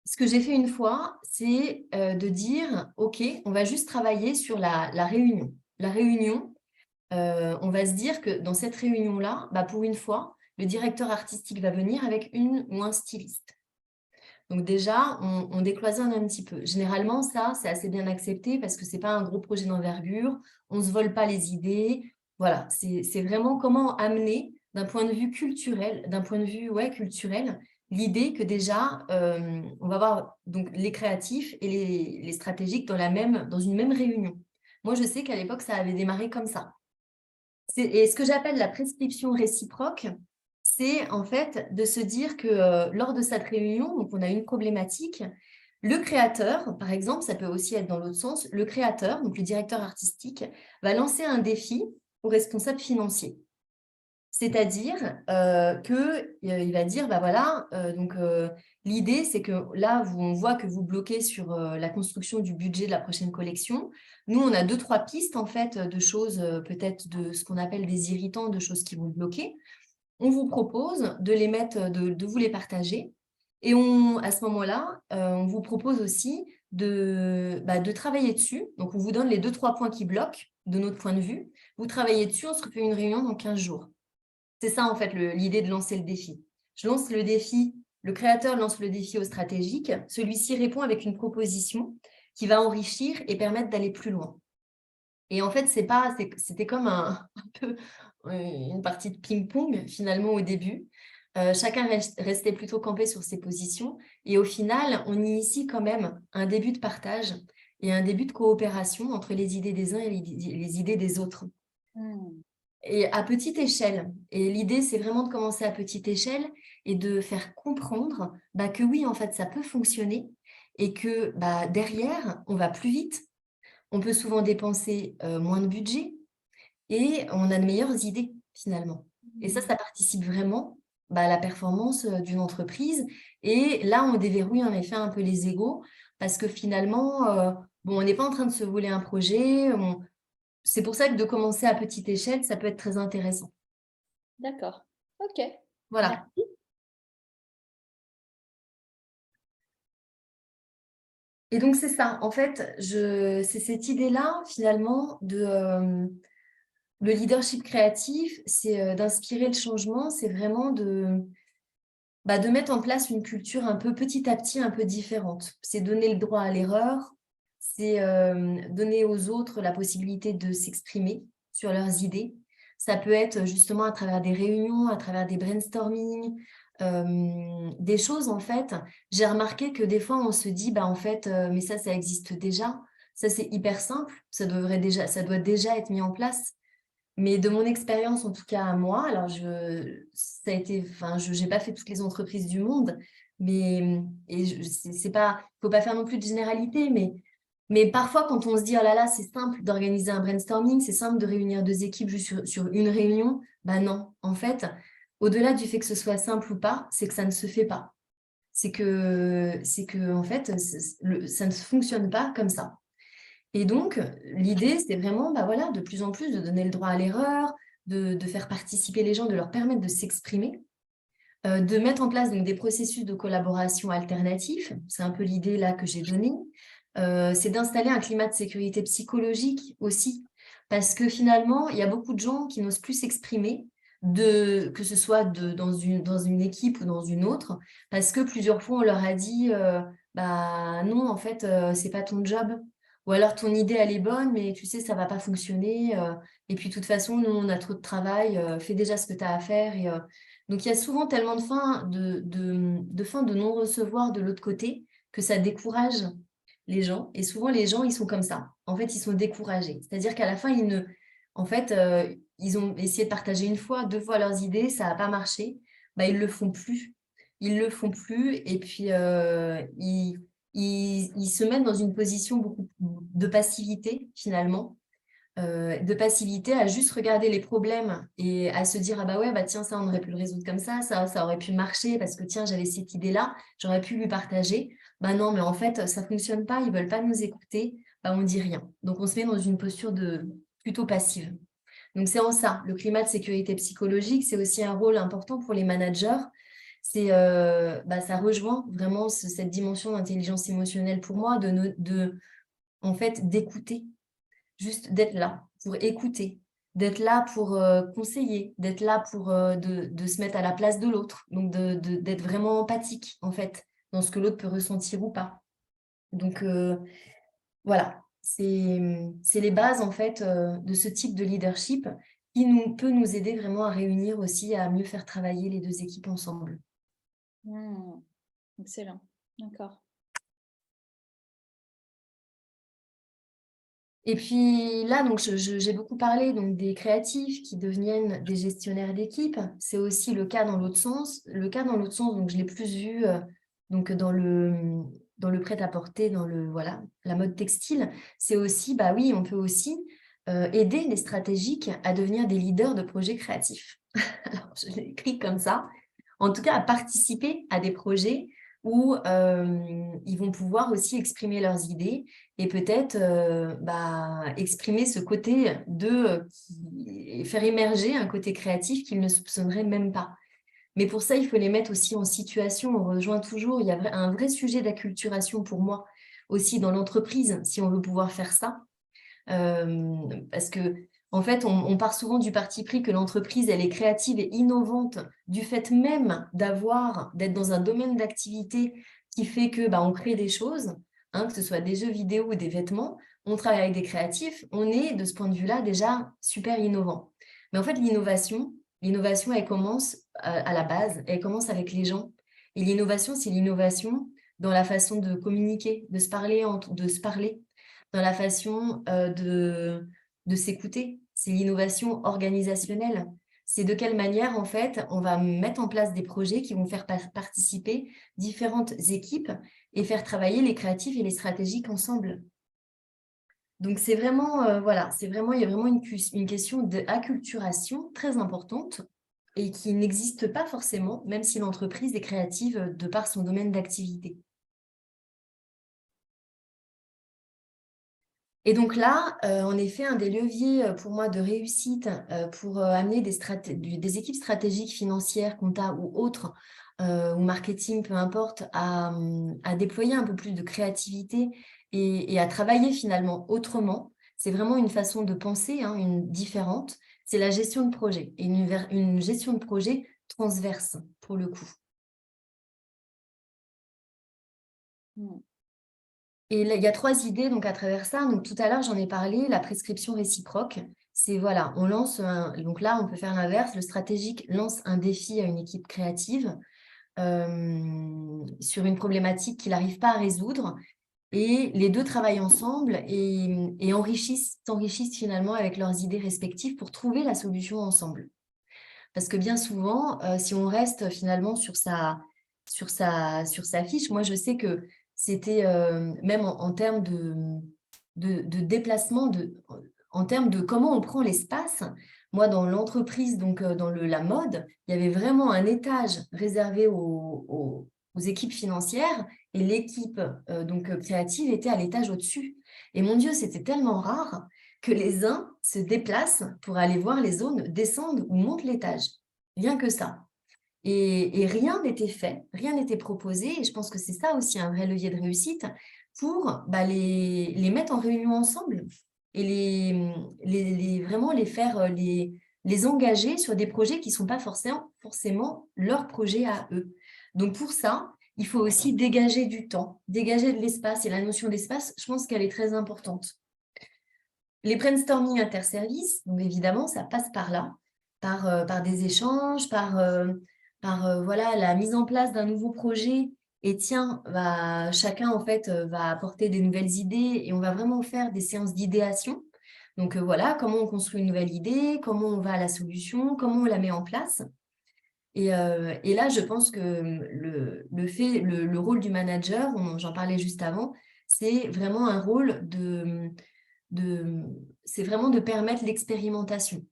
Ce que j'ai fait une fois, c'est de dire, OK, on va juste travailler sur la réunion. La réunion, on va se dire que dans cette réunion-là, bah, pour une fois, le directeur artistique va venir avec une ou un styliste. Donc déjà, on décloisonne un petit peu. Généralement, ça, c'est assez bien accepté parce que ce n'est pas un gros projet d'envergure, on ne se vole pas les idées. Voilà, c'est vraiment comment amener d'un point de vue culturel, culturel, l'idée que déjà, on va avoir donc, les créatifs et les stratégiques dans une même réunion. Moi, je sais qu'à l'époque, ça avait démarré comme ça. Et ce que j'appelle la prescription réciproque, c'est en fait de se dire que lors de cette réunion, donc on a une problématique, le créateur, par exemple, ça peut aussi être dans l'autre sens, le créateur, donc le directeur artistique, va lancer un défi au responsable financier. C'est-à-dire qu'il va dire, bah voilà, l'idée, c'est que là, on voit que vous bloquez sur la construction du budget de la prochaine collection. Nous, on a 2-3 pistes, en fait, de choses, peut-être de ce qu'on appelle des irritants, de choses qui vont bloquer. On vous propose de les mettre, de vous les partager. Et à ce moment-là, on vous propose aussi de travailler dessus. Donc, on vous donne les 2-3 points qui bloquent, de notre point de vue. Vous travaillez dessus, on se refait une réunion dans 15 jours. C'est ça, en fait, l'idée de lancer le défi. Je lance le défi, le créateur lance le défi au stratégique. Celui-ci répond avec une proposition qui va enrichir et permettre d'aller plus loin. Et en fait, c'était comme un peu une partie de ping-pong, finalement, au début. Chacun restait plutôt campé sur ses positions. Et au final, on initie quand même un début de partage et un début de coopération entre les idées des uns et les idées des autres. Et à petite échelle. Et l'idée, c'est vraiment de commencer à petite échelle et de faire comprendre que oui, en fait, ça peut fonctionner et que derrière, on va plus vite. On peut souvent dépenser moins de budget et on a de meilleures idées, finalement. Et ça participe vraiment à la performance d'une entreprise. Et là, on déverrouille en effet un peu les égos parce que finalement, on n'est pas en train de se voler un projet. C'est pour ça que de commencer à petite échelle, ça peut être très intéressant. D'accord. OK. Voilà. Merci. Et donc, c'est ça. En fait, c'est cette idée-là, finalement, le leadership créatif, c'est d'inspirer le changement, c'est vraiment de mettre en place une culture un peu petit à petit, un peu différente. C'est donner le droit à l'erreur, c'est donner aux autres la possibilité de s'exprimer sur leurs idées. Ça peut être justement à travers des réunions, à travers des brainstorming, des choses en fait. J'ai remarqué que des fois on se dit en fait mais ça existe déjà, ça c'est hyper simple, ça doit déjà être mis en place. Mais de mon expérience, en tout cas à moi, alors ça a été, enfin, j'ai pas fait toutes les entreprises du monde, mais c'est pas, faut pas faire non plus de généralité, mais parfois quand on se dit oh là là, c'est simple d'organiser un brainstorming, c'est simple de réunir 2 équipes juste sur une réunion, non, en fait, au-delà du fait que ce soit simple ou pas, c'est que ça ne se fait pas. C'est que en fait, ça ne fonctionne pas comme ça. Et donc, l'idée, c'est vraiment de plus en plus de donner le droit à l'erreur, de faire participer les gens, de leur permettre de s'exprimer, de mettre en place donc, des processus de collaboration alternatifs. C'est un peu l'idée là que j'ai donnée. C'est d'installer un climat de sécurité psychologique aussi, parce que finalement, il y a beaucoup de gens qui n'osent plus s'exprimer, que ce soit dans une équipe ou dans une autre, parce que plusieurs fois, on leur a dit non, en fait, c'est pas ton job. Ou alors ton idée, elle est bonne, mais tu sais, ça va pas fonctionner. Et puis, de toute façon, nous, on a trop de travail. Fais déjà ce que tu as à faire. Et, donc, il y a souvent tellement de fins de non-recevoir de l'autre côté que ça décourage les gens. Et souvent, les gens, ils sont comme ça. En fait, ils sont découragés. C'est-à-dire qu'à la fin, En fait, ils ont essayé de partager une fois, deux fois leurs idées, ça n'a pas marché. Bah, ils le font plus. Ils le font plus et puis ils se mettent dans une position beaucoup de passivité finalement, de passivité à juste regarder les problèmes et à se dire ah bah ouais bah tiens ça on aurait pu le résoudre comme ça aurait pu marcher parce que tiens j'avais cette idée-là, j'aurais pu lui partager. Bah non mais en fait ça fonctionne pas, ils veulent pas nous écouter, bah on dit rien. Donc on se met dans une posture de plutôt passive. Donc, c'est en ça, le climat de sécurité psychologique, c'est aussi un rôle important pour les managers. Ça rejoint vraiment cette dimension d'intelligence émotionnelle pour moi, en fait, d'écouter, juste d'être là pour écouter, d'être là pour conseiller, d'être là pour de se mettre à la place de l'autre, donc d'être vraiment empathique, en fait, dans ce que l'autre peut ressentir ou pas. Donc, voilà, c'est les bases en fait de ce type de leadership qui peut nous aider vraiment à réunir aussi, à mieux faire travailler les deux équipes ensemble. Excellent, d'accord. Et puis là, donc j'ai beaucoup parlé donc, des créatifs qui deviennent des gestionnaires d'équipe. C'est aussi le cas dans l'autre sens. Le cas dans l'autre sens, donc je l'ai plus vu donc dans le prêt-à-porter, dans la mode textile. C'est aussi, bah oui, on peut aussi aider les stratégiques à devenir des leaders de projets créatifs. Alors, je l'ai écrit comme ça. En tout cas, à participer à des projets où ils vont pouvoir aussi exprimer leurs idées et peut-être exprimer ce côté faire émerger un côté créatif qu'ils ne soupçonneraient même pas. Mais pour ça, il faut les mettre aussi en situation. On rejoint toujours, il y a un vrai sujet d'acculturation pour moi aussi dans l'entreprise, si on veut pouvoir faire ça. Parce que en fait, on part souvent du parti pris que l'entreprise, elle est créative et innovante du fait même d'être dans un domaine d'activité qui fait que on crée des choses, que ce soit des jeux vidéo ou des vêtements, on travaille avec des créatifs, on est de ce point de vue-là déjà super innovant. Mais en fait, l'innovation, elle commence à la base, elle commence avec les gens. Et l'innovation, c'est l'innovation dans la façon de communiquer, de se parler, dans la façon de s'écouter. C'est l'innovation organisationnelle. C'est de quelle manière, en fait, on va mettre en place des projets qui vont faire participer différentes équipes et faire travailler les créatifs et les stratégiques ensemble. Donc, c'est vraiment, il y a vraiment une question d'acculturation très importante et qui n'existe pas forcément, même si l'entreprise est créative de par son domaine d'activité. Et donc là, en effet, un des leviers pour moi de réussite pour amener des équipes stratégiques financières, comptables ou autres, ou marketing, peu importe, à déployer un peu plus de créativité et à travailler finalement autrement, c'est vraiment une façon de penser, une différente, c'est la gestion de projet et une gestion de projet transverse pour le coup. Et là, il y a 3 idées donc à travers ça. Donc tout à l'heure, j'en ai parlé, la prescription réciproque. C'est voilà, on lance donc là, on peut faire l'inverse. Le stratégique lance un défi à une équipe créative sur une problématique qu'il n'arrive pas à résoudre. Et les deux travaillent ensemble et s'enrichissent finalement avec leurs idées respectives pour trouver la solution ensemble. Parce que bien souvent, si on reste finalement sur sa fiche, moi je sais que c'était même en termes de déplacement, en termes de comment on prend l'espace. Moi, dans l'entreprise, donc dans la mode, il y avait vraiment un étage réservé aux équipes financières et l'équipe créative était à l'étage au-dessus. Et mon Dieu, c'était tellement rare que les uns se déplacent pour aller voir les autres descendre ou montent l'étage. Rien que ça. Et rien n'était fait, rien n'était proposé. Et je pense que c'est ça aussi un vrai levier de réussite pour les mettre en réunion ensemble et vraiment les faire les engager sur des projets qui ne sont pas forcément leurs projets à eux. Donc pour ça, il faut aussi dégager du temps, dégager de l'espace. Et la notion d'espace, je pense qu'elle est très importante. Les brainstorming interservices, donc évidemment, ça passe par là, par des échanges, par la mise en place d'un nouveau projet. Et tiens, chacun en fait va apporter des nouvelles idées et on va vraiment faire des séances d'idéation. Donc voilà, comment on construit une nouvelle idée, comment on va à la solution, comment on la met en place. Et là, je pense que le rôle du manager, j'en parlais juste avant, c'est vraiment un rôle c'est vraiment de permettre l'expérimentation.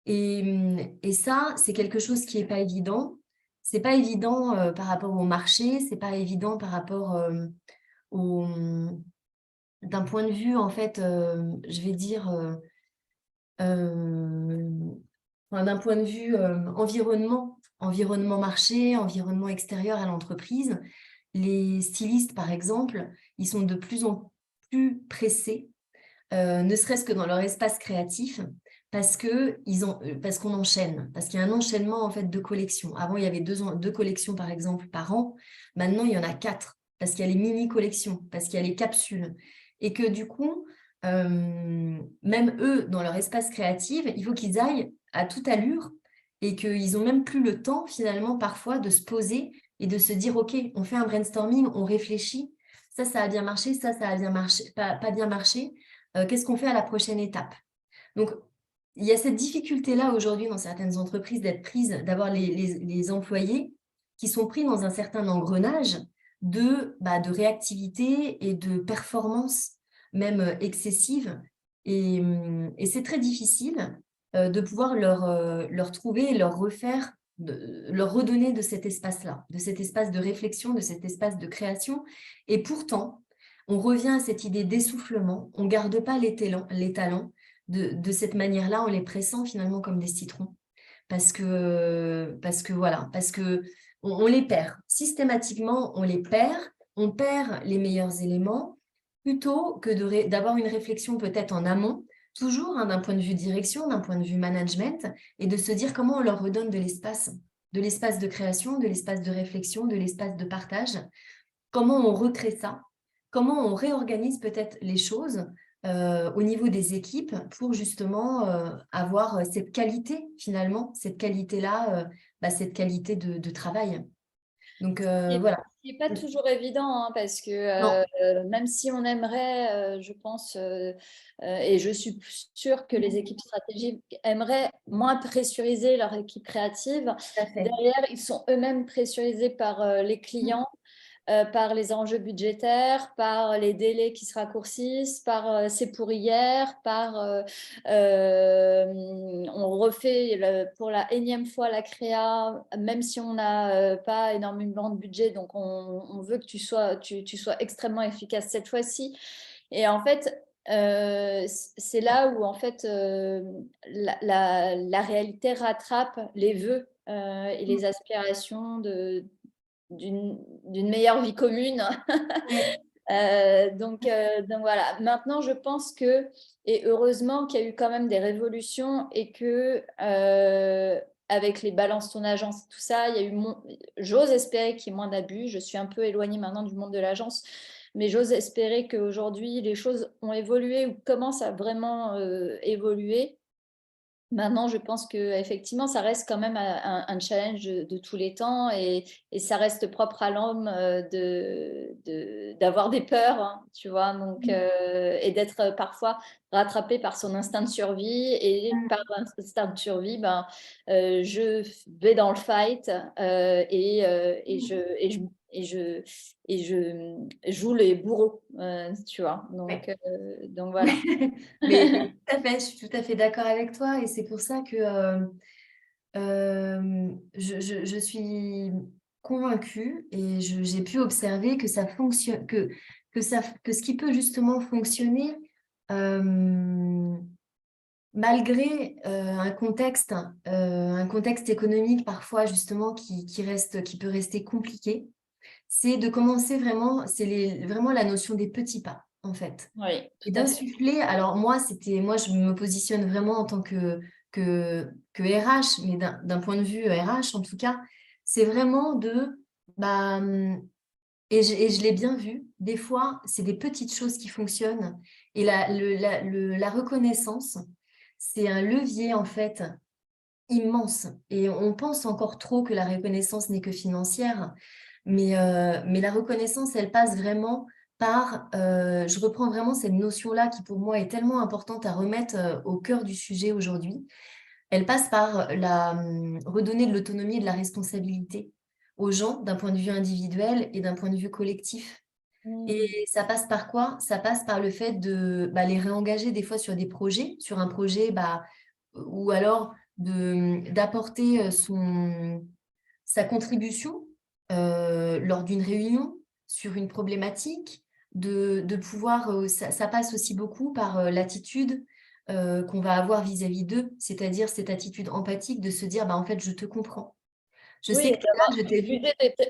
Et ça, c'est quelque chose qui n'est pas évident. C'est pas évident par rapport au marché, c'est pas évident par rapport au, d'un point de vue, en fait, je vais dire, enfin, d'un point de vue environnement marché, environnement extérieur à l'entreprise. Les stylistes, par exemple, ils sont de plus en plus pressés, ne serait-ce que dans leur espace créatif, parce qu'on enchaîne, parce qu'il y a un enchaînement en fait de collections. Avant, il y avait deux collections par exemple par an. Maintenant, il y en a 4, parce qu'il y a les mini-collections, parce qu'il y a les capsules. Et que du coup, même eux, dans leur espace créatif, il faut qu'ils aillent à toute allure et qu'ils n'ont même plus le temps finalement parfois de se poser et de se dire, OK, on fait un brainstorming, on réfléchit, ça a bien marché, ça a bien marché, pas bien marché. Qu'est-ce qu'on fait à la prochaine étape? Donc, il y a cette difficulté-là aujourd'hui dans certaines entreprises d'avoir les employés qui sont pris dans un certain engrenage de réactivité et de performance, même excessive. Et c'est très difficile de pouvoir leur trouver, leur refaire, leur redonner de cet espace-là, de cet espace de réflexion, de cet espace de création. Et pourtant, on revient à cette idée d'essoufflement, on ne garde pas les talents de cette manière-là en les pressant finalement comme des citrons. Parce que voilà, parce que on les perd. Systématiquement, on perd les meilleurs éléments plutôt que d'avoir une réflexion peut-être en amont, toujours d'un point de vue direction, d'un point de vue management, et de se dire comment on leur redonne de l'espace de création, de l'espace de réflexion, de l'espace de partage. Comment on recrée ça? Comment on réorganise peut-être les choses au niveau des équipes pour justement avoir cette qualité, finalement, cette qualité-là, cette qualité de travail. Donc, voilà. Ce n'est pas toujours évident, hein, parce que Non. même si on aimerait, je pense, et je suis sûre que les équipes stratégiques aimeraient moins pressuriser leur équipe créative, Tout à fait. derrière, ils sont eux-mêmes pressurisés par les clients, par les enjeux budgétaires, par les délais qui se raccourcissent, par c'est pour hier, par on refait pour la énième fois la créa, même si on n'a pas énormément de budget, donc on veut que tu sois extrêmement efficace cette fois-ci. Et en fait, c'est là où en fait la réalité rattrape les vœux et les aspirations d'une meilleure vie commune. Oui. Donc voilà. Maintenant, je pense que, et heureusement qu'il y a eu quand même des révolutions et que avec les balances ton agence, tout ça, il y a eu j'ose espérer qu'il y ait moins d'abus. Je suis un peu éloignée maintenant du monde de l'agence, mais j'ose espérer qu'aujourd'hui, les choses ont évolué ou commencent à vraiment évoluer. Maintenant, je pense qu'effectivement, ça reste quand même un challenge de tous les temps et ça reste propre à l'homme d'avoir des peurs, hein, tu vois, donc, et d'être parfois rattrapé par son instinct de survie. Et par instinct de survie, je vais dans le fight et je joue les bourreaux, tu vois. Donc voilà. Mais tout à fait, je suis tout à fait d'accord avec toi et c'est pour ça que je suis convaincue et j'ai pu observer que ça fonctionne, que ce qui peut justement fonctionner malgré un contexte économique parfois justement qui peut rester compliqué, c'est de commencer vraiment, vraiment la notion des petits pas en fait. Oui, Et tout à fait. d'insuffler, alors moi, je me positionne vraiment en tant que RH, mais d'un point de vue RH en tout cas, c'est vraiment bah, et je l'ai bien vu, des fois, c'est des petites choses qui fonctionnent. Et la reconnaissance, c'est un levier en fait immense. Et on pense encore trop que la reconnaissance n'est que financière, mais la reconnaissance, elle passe vraiment je reprends vraiment cette notion-là qui pour moi est tellement importante à remettre au cœur du sujet aujourd'hui. Elle passe par redonner de l'autonomie et de la responsabilité aux gens d'un point de vue individuel et d'un point de vue collectif. Mm. Et ça passe par quoi? Ça passe par le fait de les réengager des fois sur des projets, sur un projet, ou alors d'apporter sa contribution lors d'une réunion sur une problématique, de pouvoir, ça passe aussi beaucoup par l'attitude qu'on va avoir vis-à-vis d'eux, c'est-à-dire cette attitude empathique de se dire, en fait, je te comprends. Je sais Oui, que tu es là, je t'ai vu.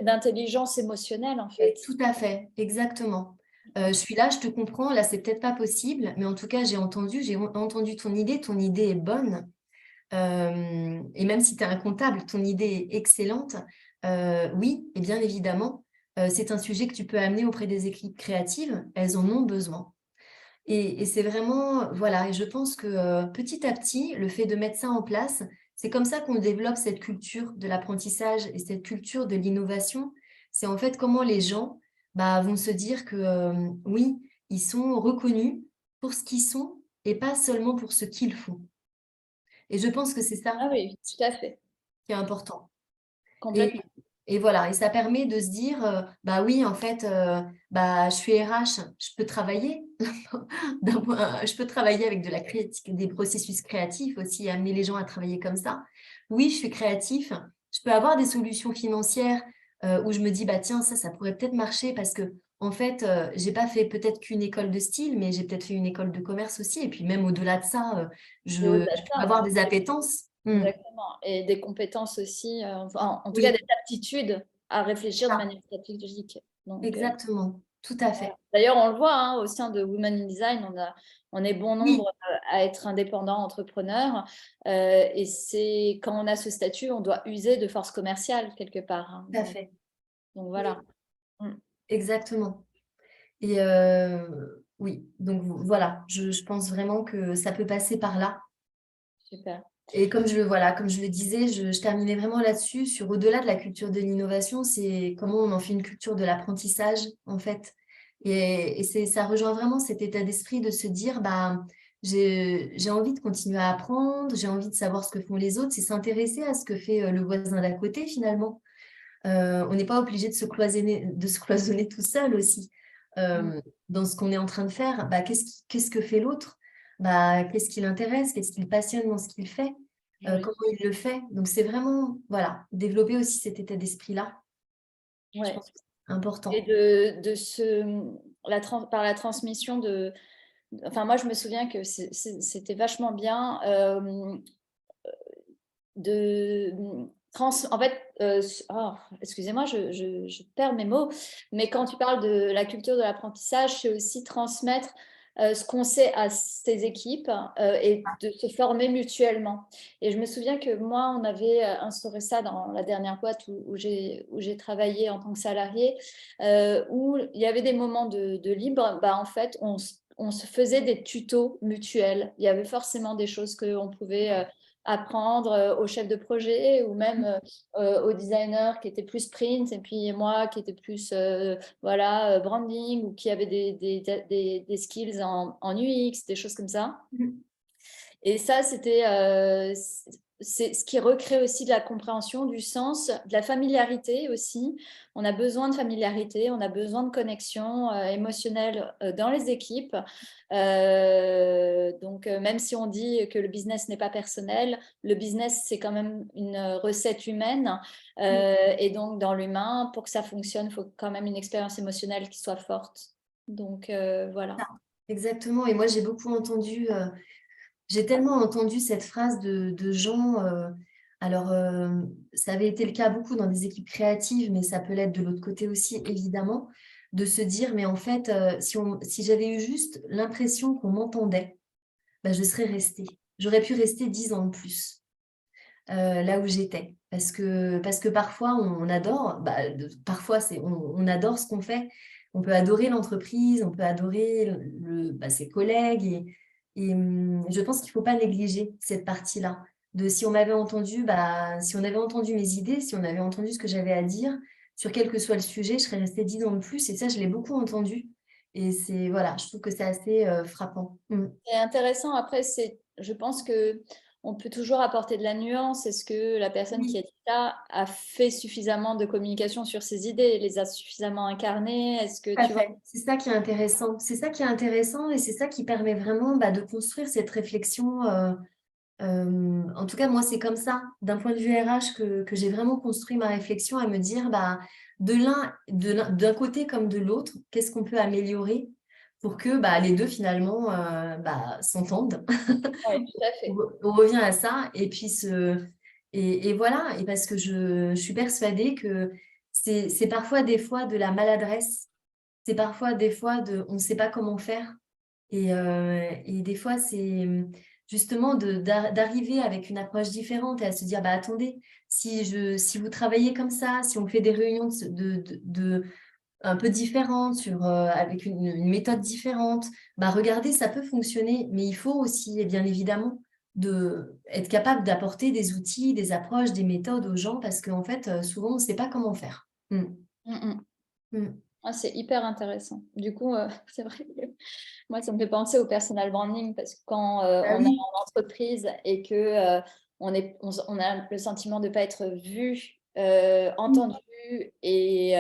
d'intelligence émotionnelle, en Et fait. tout à fait, exactement. Je suis là, je te comprends, là, c'est peut-être pas possible, mais en tout cas, j'ai entendu ton idée est bonne. Et même si tu es un comptable, ton idée est excellente. Oui, et bien évidemment, c'est un sujet que tu peux amener auprès des équipes créatives, elles en ont besoin. Et c'est vraiment, voilà, et je pense que petit à petit, le fait de mettre ça en place, c'est comme ça qu'on développe cette culture de l'apprentissage et cette culture de l'innovation. C'est en fait comment les gens vont se dire que oui, ils sont reconnus pour ce qu'ils sont et pas seulement pour ce qu'ils font. Et je pense que c'est ça Ah oui, tout à fait, qui est important. Et, complètement. et voilà, et ça permet de se dire, oui, en fait, je suis RH, je peux travailler. Je peux travailler avec des processus créatifs aussi, amener les gens à travailler comme ça. Oui, je suis créatif. Je peux avoir des solutions financières où je me dis, tiens, ça pourrait peut-être marcher parce que, en fait, j'ai pas fait peut-être qu'une école de style, mais j'ai peut-être fait une école de commerce aussi. Et puis même au-delà de ça, Et au-delà je de peux ça, avoir des appétences. exactement. Et des compétences aussi, en tout cas Oui, des aptitudes à réfléchir de ça, manière stratégique. Donc, exactement, tout à voilà. fait. D'ailleurs, on le voit au sein de Women in Design, on est bon Oui, nombre à être indépendants, entrepreneurs. Et c'est quand on a ce statut, on doit user de force commerciale quelque part. tout à fait. Donc Oui, voilà. Mm. exactement. Et oui, donc voilà, je pense vraiment que ça peut passer par là. Super. Et comme je le disais, je terminais vraiment là-dessus, sur au-delà de la culture de l'innovation, c'est comment on en fait une culture de l'apprentissage, en fait. Et ça rejoint vraiment cet état d'esprit de se dire, j'ai envie de continuer à apprendre, j'ai envie de savoir ce que font les autres, c'est s'intéresser à ce que fait le voisin d'à côté, finalement. On n'est pas obligé de se cloisonner tout seul aussi. Mm. Dans ce qu'on est en train de faire, qu'est-ce que fait l'autre? Qu'est-ce qui l'intéresse? Qu'est-ce qui le passionne dans ce qu'il fait? Oui. Comment il le fait? Donc, c'est vraiment, voilà, développer aussi cet état d'esprit-là. Je Ouais. pense que c'est Et important. par la transmission enfin, moi, je me souviens que c'était vachement bien de en fait, excusez-moi, je perds mes mots, mais quand tu parles de la culture de l'apprentissage, c'est aussi transmettre ce qu'on sait à ses équipes et de se former mutuellement. Et je me souviens que moi, on avait instauré ça dans la dernière boîte où j'ai travaillé en tant que salarié, où il y avait des moments de libre. En fait, on se faisait des tutos mutuels. Il y avait forcément des choses qu'on pouvait apprendre au chef de projet ou même au designer qui était plus sprint et puis moi qui était plus branding ou qui avait des skills en UX, des choses comme ça. Et ça, c'est ce qui recrée aussi de la compréhension, du sens, de la familiarité aussi. On a besoin de familiarité, on a besoin de connexion émotionnelle dans les équipes. Donc, même si on dit que le business n'est pas personnel, le business, c'est quand même une recette humaine. Et donc, dans l'humain, pour que ça fonctionne, il faut quand même une expérience émotionnelle qui soit forte. Donc, voilà. Exactement. Et moi, j'ai tellement entendu cette phrase de gens, alors ça avait été le cas beaucoup dans des équipes créatives, mais ça peut l'être de l'autre côté aussi, évidemment, de se dire, mais en fait, si j'avais eu juste l'impression qu'on m'entendait, je serais restée. J'aurais pu rester 10 ans de plus là où j'étais. Parce que parfois, on adore, parfois, on adore ce qu'on fait. On peut adorer l'entreprise, on peut adorer ses collègues. Je pense qu'il ne faut pas négliger cette partie-là. De si on m'avait entendu, si on avait entendu mes idées, si on avait entendu ce que j'avais à dire, sur quel que soit le sujet, je serais restée 10 ans de plus. Et ça, je l'ai beaucoup entendu. Et voilà, je trouve que c'est assez frappant. C'est intéressant. Après, je pense que on peut toujours apporter de la nuance. Est-ce que la personne qui Oui, a dit ça a fait suffisamment de communication sur ses idées, les a suffisamment incarnées? Est-ce que tout à tu vois? fait. C'est ça qui est intéressant. C'est ça qui est intéressant et c'est ça qui permet vraiment de construire cette réflexion. En tout cas, moi, c'est comme ça, d'un point de vue RH, que j'ai vraiment construit ma réflexion à me dire, d'un côté comme de l'autre, qu'est-ce qu'on peut améliorer pour que les deux, finalement, s'entendent. Oui, tout à On fait. on revient à ça et puis et voilà, et parce que je suis persuadée que c'est parfois des fois de la maladresse, c'est parfois des fois on ne sait pas comment faire. Et des fois, c'est justement d'arriver avec une approche différente et à se dire, attendez, si vous travaillez comme ça, si on fait des réunions un peu différentes, avec une méthode différente, regardez, ça peut fonctionner, mais il faut aussi, et bien évidemment, être capable d'apporter des outils, des approches, des méthodes aux gens, parce qu'en fait, souvent, on ne sait pas comment faire. Mm, mm. Mm. Ah, c'est hyper intéressant. Du coup, c'est vrai que moi, ça me fait penser au personal branding parce que quand Ah on est oui, en entreprise et que on a le sentiment de ne pas être vu, oui, entendu et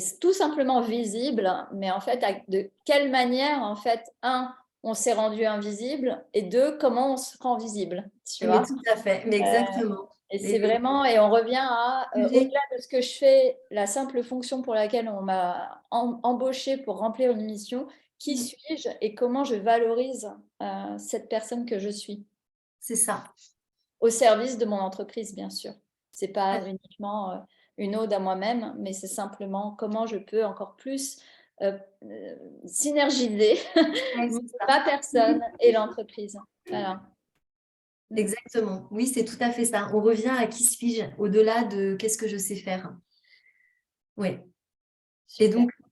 c'est tout simplement visible, mais en fait, de quelle manière, en fait, un, on s'est rendu invisible et deux, comment on se rend visible, tu mais vois? tout à fait, mais exactement. Et c'est Et vraiment, et on revient à, sujet. au-delà de ce que je fais, la simple fonction pour laquelle on m'a embauché pour remplir une mission, qui Mm. suis-je et comment je valorise cette personne que je suis, C'est ça. au service de mon entreprise, bien sûr. C'est pas uniquement une ode à moi-même, mais c'est simplement comment je peux encore plus synergiser Ouais, c'est ça. ma personne et l'entreprise. Voilà. Mm. Exactement. Oui, c'est tout à fait ça. On revient à qui suis-je, au-delà de qu'est-ce que je sais faire. Oui. Et Super. donc, Un mot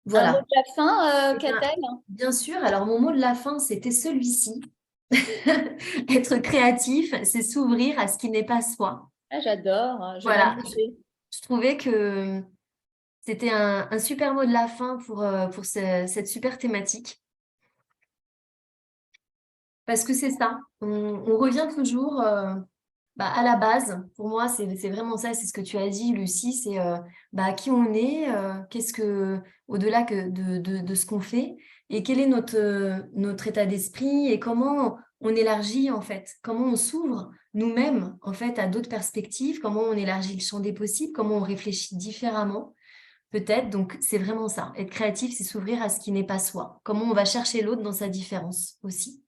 voilà. de la fin, Eh bien, Catel? bien sûr, alors mon mot de la fin, c'était celui-ci. Être créatif, c'est s'ouvrir à ce qui n'est pas soi. Ah, j'adore, hein, je vais même Voilà. noter. Je trouvais que c'était un super mot de la fin pour cette super thématique. Parce que c'est ça. On revient toujours à la base. Pour moi, c'est vraiment ça. C'est ce que tu as dit, Lucie. C'est qui on est, au-delà de ce qu'on fait, et quel est notre état d'esprit et comment on élargit, en fait, comment on s'ouvre nous-mêmes, en fait, à d'autres perspectives, comment on élargit le champ des possibles, comment on réfléchit différemment, peut-être. Donc, c'est vraiment ça. Être créatif, c'est s'ouvrir à ce qui n'est pas soi. Comment on va chercher l'autre dans sa différence aussi.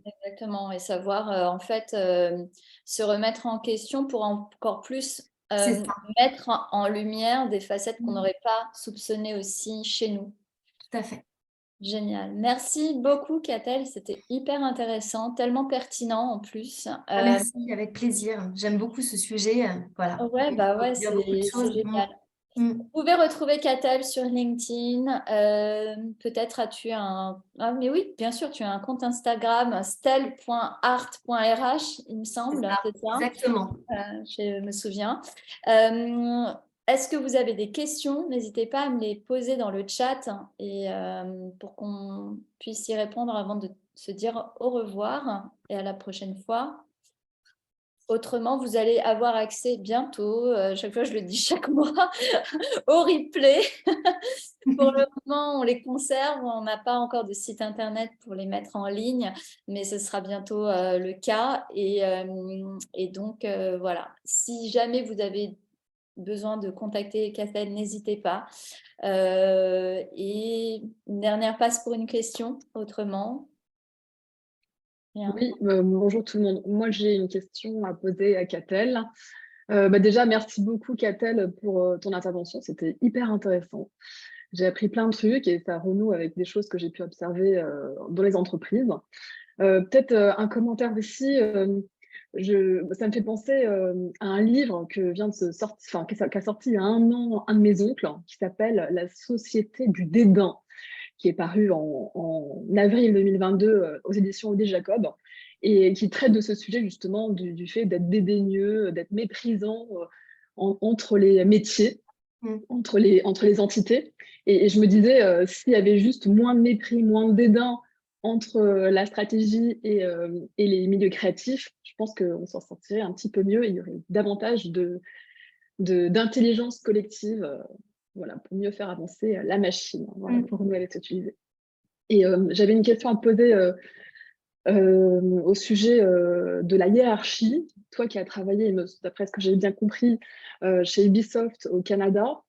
Exactement, et savoir en fait se remettre en question pour encore plus C'est ça. mettre en lumière des facettes qu'on Mm. n'aurait pas soupçonnées aussi chez nous. Tout à fait. Génial. Merci beaucoup, Catel. C'était hyper intéressant, tellement pertinent en plus. Merci, avec plaisir. J'aime beaucoup ce sujet. Voilà. Ouais, Il bah faut ouais, dire beaucoup de c'est choses. génial. Mm. Vous pouvez retrouver Catel sur LinkedIn. Peut-être as-tu un... Ah, mais oui, bien sûr, tu as un compte Instagram, stel.art.rh, il me C'est semble, ça, c'est ça? exactement. Je me souviens. Est-ce que vous avez des questions? N'hésitez pas à me les poser dans le chat et pour qu'on puisse y répondre avant de se dire au revoir et à la prochaine fois. Autrement, vous allez avoir accès bientôt, chaque fois je le dis chaque mois, au replay. Pour le moment, on les conserve, on n'a pas encore de site internet pour les mettre en ligne, mais ce sera bientôt le cas. Et donc, voilà, si jamais vous avez besoin de contacter Cassel, n'hésitez pas. Et une dernière passe pour une question, autrement. Rien. Oui, bonjour tout le monde. Moi, j'ai une question à poser à Catel. Déjà, merci beaucoup, Catel, pour ton intervention. C'était hyper intéressant. J'ai appris plein de trucs et ça renoue avec des choses que j'ai pu observer dans les entreprises. Peut-être un commentaire aussi. Ça me fait penser à un livre que vient de se sortir, enfin, qui a sorti il y a un an, un de mes oncles, qui s'appelle La Société du dédain, qui est paru en avril 2022 aux éditions Odile Jacob, et qui traite de ce sujet justement du fait d'être dédaigneux, d'être méprisant entre les métiers. entre les entités. Et je me disais, s'il y avait juste moins de mépris, moins de dédain entre la stratégie et les milieux créatifs, je pense qu'on s'en sortirait un petit peu mieux et il y aurait davantage d'intelligence collective voilà, pour mieux faire avancer la machine, voilà, pour nous, elle est utilisée. Et j'avais une question à poser au sujet de la hiérarchie. Toi qui as travaillé, d'après ce que j'ai bien compris, chez Ubisoft au Canada,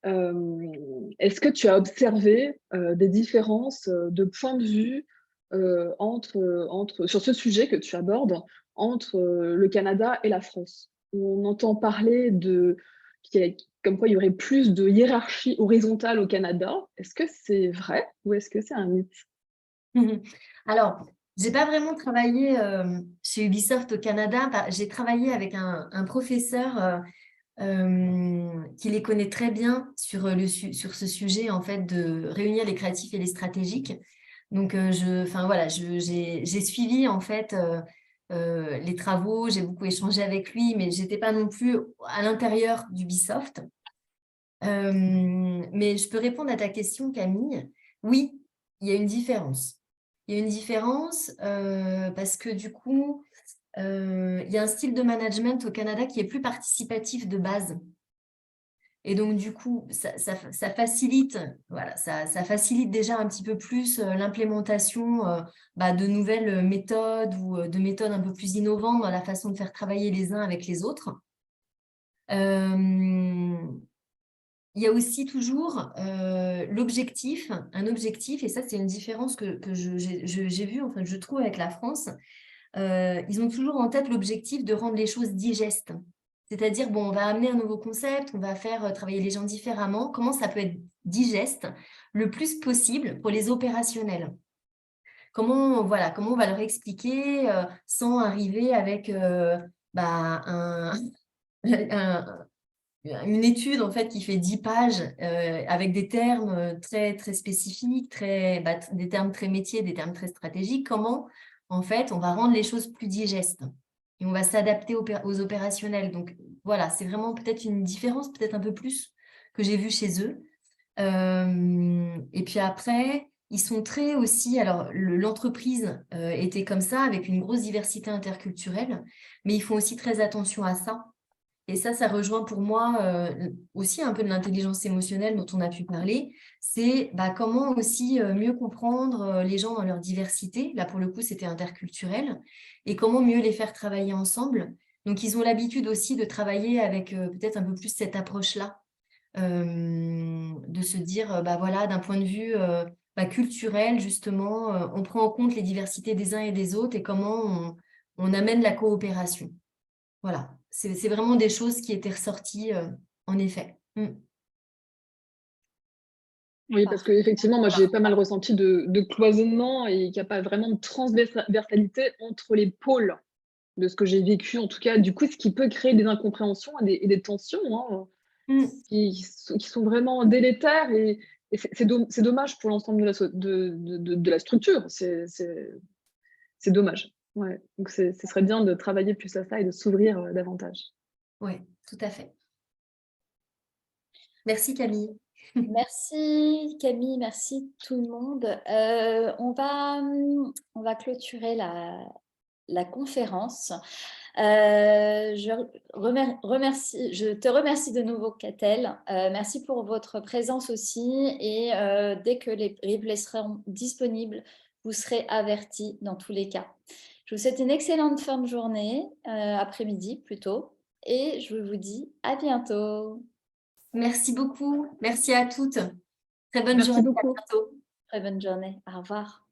est-ce que tu as observé des différences de point de vue sur ce sujet que tu abordes entre le Canada et la France? On entend parler comme quoi il y aurait plus de hiérarchie horizontale au Canada. Est-ce que c'est vrai ou est-ce que c'est un mythe? Alors, j'ai pas vraiment travaillé chez Ubisoft au Canada. J'ai travaillé avec un professeur qui les connaît très bien sur ce sujet en fait de réunir les créatifs et les stratégiques. Donc, j'ai suivi en fait les travaux, j'ai beaucoup échangé avec lui, mais j'étais pas non plus à l'intérieur d'Ubisoft. Mais je peux répondre à ta question, Camille. Oui, il y a une différence. Il y a une différence parce que du coup, il y a un style de management au Canada qui est plus participatif de base. Et donc, du coup, ça facilite, voilà, ça facilite déjà un petit peu plus l'implémentation de nouvelles méthodes ou de méthodes un peu plus innovantes dans la façon de faire travailler les uns avec les autres. Il y a aussi toujours l'objectif, un objectif, et ça c'est une différence que j'ai vue, enfin je trouve avec la France, ils ont toujours en tête l'objectif de rendre les choses digestes. C'est-à-dire, bon, on va amener un nouveau concept, on va faire travailler les gens différemment, comment ça peut être digeste le plus possible pour les opérationnels. Comment on va leur expliquer sans arriver avec une étude en fait qui fait 10 pages avec des termes très très spécifiques, des termes très métiers, des termes très stratégiques. Comment en fait on va rendre les choses plus digestes et on va s'adapter aux opérationnels. Donc voilà, c'est vraiment peut-être une différence, peut-être un peu plus que j'ai vu chez eux. Et puis après, ils sont très aussi. Alors l'entreprise était comme ça avec une grosse diversité interculturelle, mais ils font aussi très attention à ça. Et ça rejoint pour moi aussi un peu de l'intelligence émotionnelle dont on a pu parler. C'est comment aussi mieux comprendre les gens dans leur diversité. Là, pour le coup, c'était interculturel. Et comment mieux les faire travailler ensemble. Donc, ils ont l'habitude aussi de travailler avec peut-être un peu plus cette approche-là. De se dire, voilà, d'un point de vue culturel, justement, on prend en compte les diversités des uns et des autres et comment on amène la coopération. Voilà, c'est vraiment des choses qui étaient ressorties, en effet. Oui, parce qu'effectivement, moi, j'ai pas mal ressenti de cloisonnement et qu'il n'y a pas vraiment de transversalité entre les pôles de ce que j'ai vécu, en tout cas. Du coup, ce qui peut créer des incompréhensions et des tensions qui sont vraiment délétères et c'est dommage pour l'ensemble de la structure. C'est dommage. Ouais. Donc, ce serait bien de travailler plus à ça et de s'ouvrir davantage. Oui, tout à fait. Merci Camille. Merci Camille, merci tout le monde. On va clôturer la conférence. Je te remercie de nouveau, Catel. Merci pour votre présence aussi. Et dès que les replays seront disponibles, vous serez avertis dans tous les cas. Je vous souhaite une excellente fin de journée, après-midi plutôt. Et je vous dis à bientôt. Merci beaucoup. Merci à toutes. Très bonne Merci journée. beaucoup. À bientôt. Très bonne journée. Au revoir.